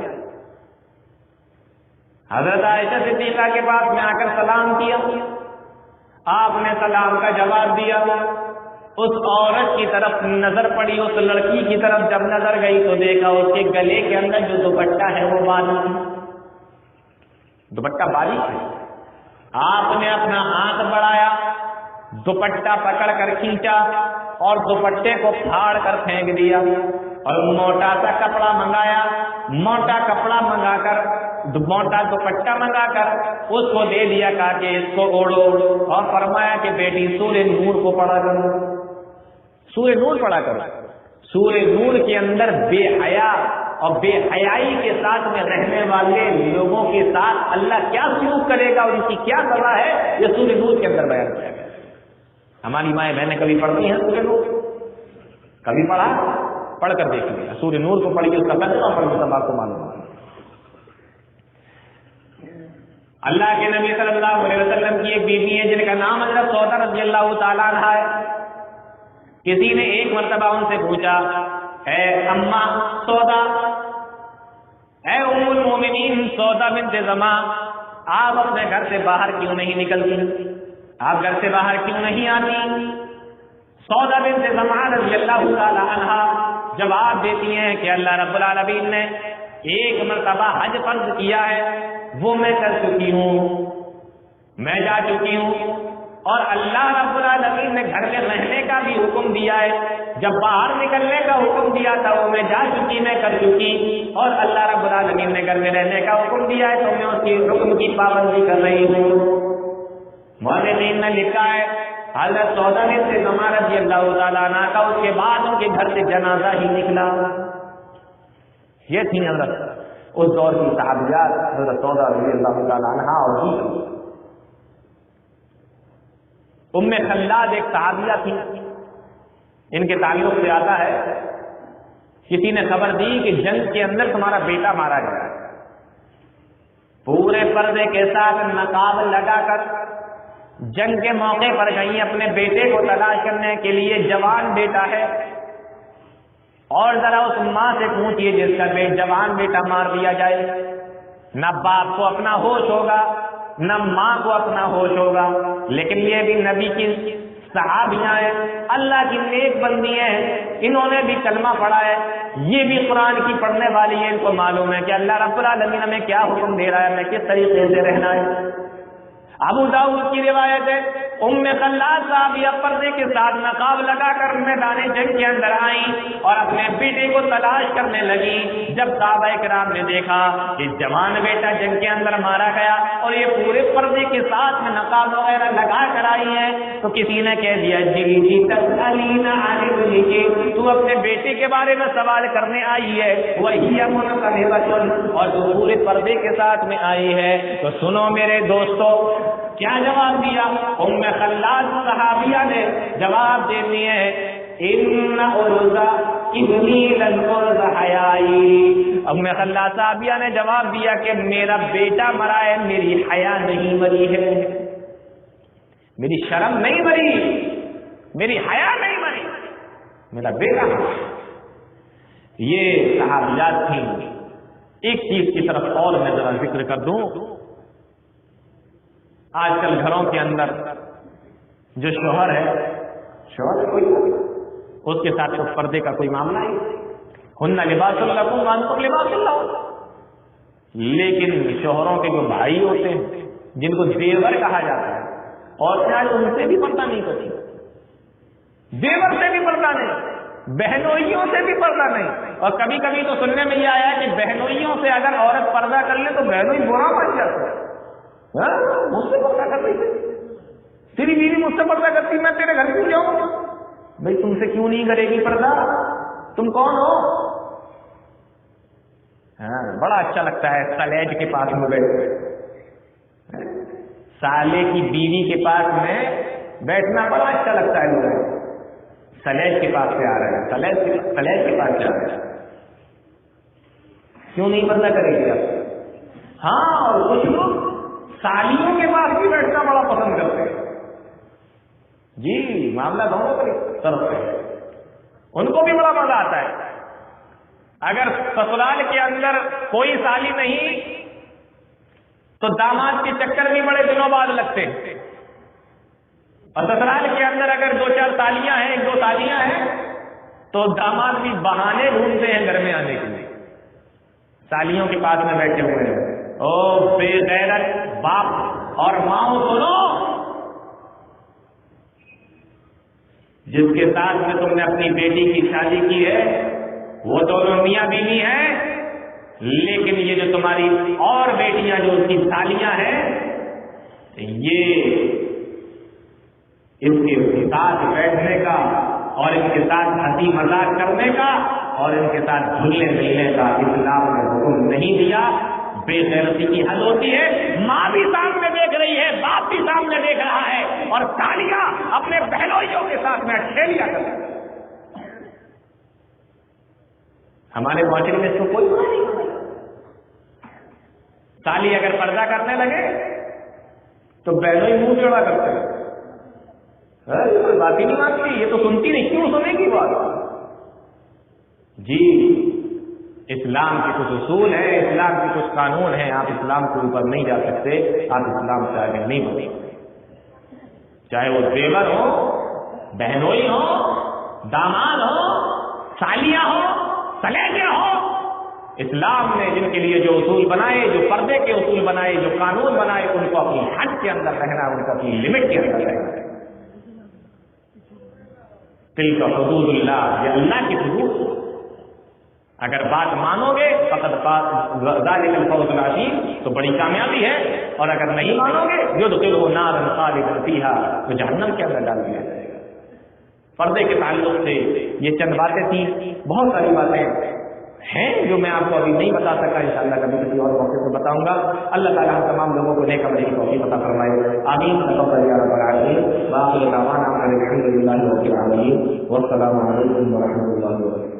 S1: حضرت عائشہ صدیقہ کے پاس میں آ کر سلام کیا. آپ نے سلام کا جواب دیا. اس عورت کی طرف نظر پڑی, اس لڑکی کی طرف جب نظر گئی تو دیکھا اس کے گلے کے اندر جو دوپٹہ ہے وہ باریک, دوپٹہ باریک ہے. آپ نے اپنا ہاتھ بڑھایا, دوپٹہ پکڑ کر کھینچا اور دوپٹے کو پھاڑ کر پھینک دیا, اور موٹا سا کپڑا منگایا, موٹا کپڑا منگا کر, موٹا دوپٹہ منگا کر اس کو دے دیا, کہا کہ اس کو اوڑھو, اور فرمایا کہ بیٹی سورہ نور کو پڑھا کرو, سورہ نور پڑھا کرو. سورہ نور کے اندر بے حیا اور بے حیائی کے ساتھ میں رہنے والے لوگوں کے ساتھ اللہ کیا سلوک کرے گا اور ان کی کیا سزا ہے, یہ سورہ نور کے اندر بیان کیا گیا. ہماری مائیں بہنیں کبھی پڑھتی ہیں سورہ نور؟ کبھی پڑھا؟ پڑھ کر دیکھ لیا. سورہ نور کو پڑھیے, اس کا ترجمہ پڑھیے, تب آپ کو معلوم ہوگا. اللہ کے نبی صلی اللہ علیہ وسلم کی ایک بیوی ہے جن کا نام حضرت سودا رضی اللہ تعالیٰ عنہ ہے. کسی نے ایک مرتبہ ان سے پوچھا, اے اماں سودا, اے ام المومنین سودا بنت زماں, آپ اپنے گھر سے باہر کیوں نہیں نکلتی, آپ گھر سے باہر کیوں نہیں آتی؟ سودا بنت زمعہ رضی اللہ تعالی عنہا جواب دیتی ہیں کہ اللہ رب العالمین نے ایک مرتبہ حج فرض کیا ہے، وہ میں کر چکی ہوں، میں جا چکی ہوں، اور اللہ رب العالمین نے گھر میں رہنے کا بھی حکم دیا ہے، جب باہر نکلنے کا حکم دیا تھا وہ میں جا چکی، میں کر چکی، اور اللہ رب العالمین نے گھر میں رہنے کا حکم دیا ہے تو میں اس کی حکم کی پابندی کر رہی ہوں۔ مؤلفین نے لکھا ہے حضرت سودا بنت زمعہ رضی اللہ تعالیٰ عنہ کا اس کے بعد ان کے گھر سے جنازہ ہی نکلا۔ یہ تھی حضرت اس دور کی صحابیات حضرت سودا رضی اللہ تعالیٰ عنہ اور ام خلاد ایک صحابیہ تھی، ان کے تعلق سے آتا ہے کسی نے خبر دی کہ جنگ کے اندر تمہارا بیٹا مارا گیا، پورے پردے کے ساتھ نقاب لگا کر جنگ کے موقع پر گئی اپنے بیٹے کو تلاش کرنے کے لیے، جوان بیٹا ہے، اور ذرا اس ماں سے پوچھئے جس کا جوان بیٹا مار دیا جائے، نہ باپ کو اپنا ہوش ہوگا نہ ماں کو اپنا ہوش ہوگا، لیکن یہ بھی نبی کی صحابیاں ہیں، اللہ کی نیک بندی ہیں، انہوں نے بھی کلمہ پڑھا ہے، یہ بھی قرآن کی پڑھنے والی ہے، ان کو معلوم ہے کہ اللہ رب العالمین ہمیں کیا حکم دے رہا ہے، ہمیں کس طریقے سے رہنا ہے۔ ابو داؤد کی روایت ہے ام خلاد صحابیہ پردے کے ساتھ نقاب لگا کر میدان جنگ کے اندر آئیں اور اپنے بیٹے کو تلاش کرنے لگی۔ جب صحابہ کرام نے دیکھا کہ جوان بیٹا جنگ کے اندر مارا گیا اور یہ پورے پردے کے ساتھ میں نقاب وغیرہ لگا کر آئی ہے تو کسی نے کہہ دیا جی تسألین عن ابنک، تو اپنے بیٹے کے بارے میں سوال کرنے آئی ہے، وہی منقلبۃ، اور تو پورے پردے کے ساتھ میں آئی ہے۔ تو سنو میرے دوستو کیا جواب دیا ام خلاد صحابیہ نے؟ جواب دیتی ہے ان ارزا ابنی لن ارز حیائی، ام خلاد صحابیہ نے جواب دیا کہ میرا بیٹا مرا ہے، میری حیا نہیں مری ہے، میری شرم نہیں مری، میری حیا نہیں مری، میرا بیٹا مرا۔ یہ صحابیات تھیں۔ ایک چیز کی طرف اور میں ذرا ذکر کر دوں، آج کل گھروں کے اندر جو شوہر ہے، شوہر کوئی اس کے ساتھ اس پردے کا کوئی معاملہ نہیں، ہن لباس لکم وانتم لباس لہن، لیکن شوہروں کے جو بھائی ہوتے ہیں جن کو دیور کہا جاتا ہے، اور آج ان سے بھی پردہ نہیں کرتی، دیور سے بھی پردہ نہیں، بہنوئیوں سے بھی پردہ نہیں، اور کبھی کبھی تو سننے میں یہ آیا کہ بہنوئیوں سے اگر عورت پردہ کر لے تو بہنوئی برا مان جاتا ہے، مجھ سے پردہ کر رہی ہے، تیری بیوی مجھ سے پردہ کرتی، میں تیرے گھر کیوں جاؤں؟ بھائی تم سے کیوں نہیں کرے گی پردہ؟ تم کون ہو؟ بڑا اچھا لگتا ہے سلیج کے پاس میں بیٹھ، سالے کی بیوی کے پاس میں بیٹھنا بڑا اچھا لگتا ہے، لوگ سلیج کے پاس سے آ رہے ہیں، سلیج کے پاس سے آ رہے ہیں، کیوں نہیں پردہ کرے گی آپ؟ ہاں، اور کچھ لوگ سالیوں کے پاس بھی بیٹھنا بڑا پسند کرتے ہیں، جی معاملہ دونوں کی طرف سے، ان کو بھی بڑا مزہ آتا ہے۔ اگر سسرال کے اندر کوئی سالی نہیں تو داماد کے چکر بھی بڑے دنوں بعد لگتے ہیں، اور سسرال کے اندر اگر دو چار سالیاں ہیں، ایک دو سالیاں ہیں، تو داماد بھی بہانے ڈھونڈتے ہیں گھر میں آنے کے لیے، سالیوں کے پاس میں بیٹھے ہوئے ہیں۔ او بے غیرت باپ اور ماں دونوں، جس کے ساتھ میں تم نے اپنی بیٹی کی شادی کی ہے وہ دونوں میاں بیوی ہیں، لیکن یہ جو تمہاری اور بیٹیاں جو اس کی سالیاں ہیں، یہ ان کے ساتھ بیٹھنے کا اور ان کے ساتھ ہنسی مذاق کرنے کا اور ان کے ساتھ گھلنے ملنے کا اسلام نے حکم نہیں دیا۔ بے غیرتی کی حد ہوتی ہے، ماں بھی سامنے دیکھ رہی ہے، باپ بھی سامنے دیکھ رہا ہے، اور سالیاں اپنے بہنوئیوں کے ساتھ میں ٹھیلیا کرتے ہیں۔ ہمارے معاشرے میں اس کو کوئی بات نہیں، سالی اگر پردہ کرنے لگے تو بہنوئی منہ چڑا کرتے ہیں، کوئی بات ہی نہیں مانتی، یہ تو سنتی نہیں، کیوں سنے گی بات؟ جی اسلام کے کچھ اصول ہیں، اسلام کے کچھ قانون ہیں، آپ اسلام کے اوپر نہیں جا سکتے، آپ اسلام سے آگے نہیں بڑھ سکتے، چاہے وہ دیور ہو بہنوئی ہو، داماد ہو، سالیاں ہو، سلیجے ہو، اسلام نے جن کے لیے جو اصول بنائے، جو پردے کے اصول بنائے، جو قانون بنائے، ان کو اپنی حد کے اندر رہنا، ان کو اپنی لمٹ کے اندر رہنا. تلک حدود اللہ، یہ اللہ کی حدود. اگر بات مانو گے فقط ذالک الفوز العظیم تو بڑی کامیابی ہے، اور اگر نہیں مانو گے یدخلہ نارا خالدا فیہا تو جہنم کے اندر ڈال دیا جائے گا. پردے کے تعلق سے یہ چند باتیں تھیں. بہت ساری باتیں ہیں جو میں آپ کو ابھی نہیں بتا سکا، انشاءاللہ کبھی کسی اور موقع سے بتاؤں گا. اللہ تعالیٰ ہم تمام لوگوں کو نیک عمل کی توفیق عطا فرمائے. آمین. تقبل یا رب العالمین. وآخر دعوانا ان الحمد للہ رب العالمین. والسلام علیکم ورحمۃ اللہ وبرکاتہ.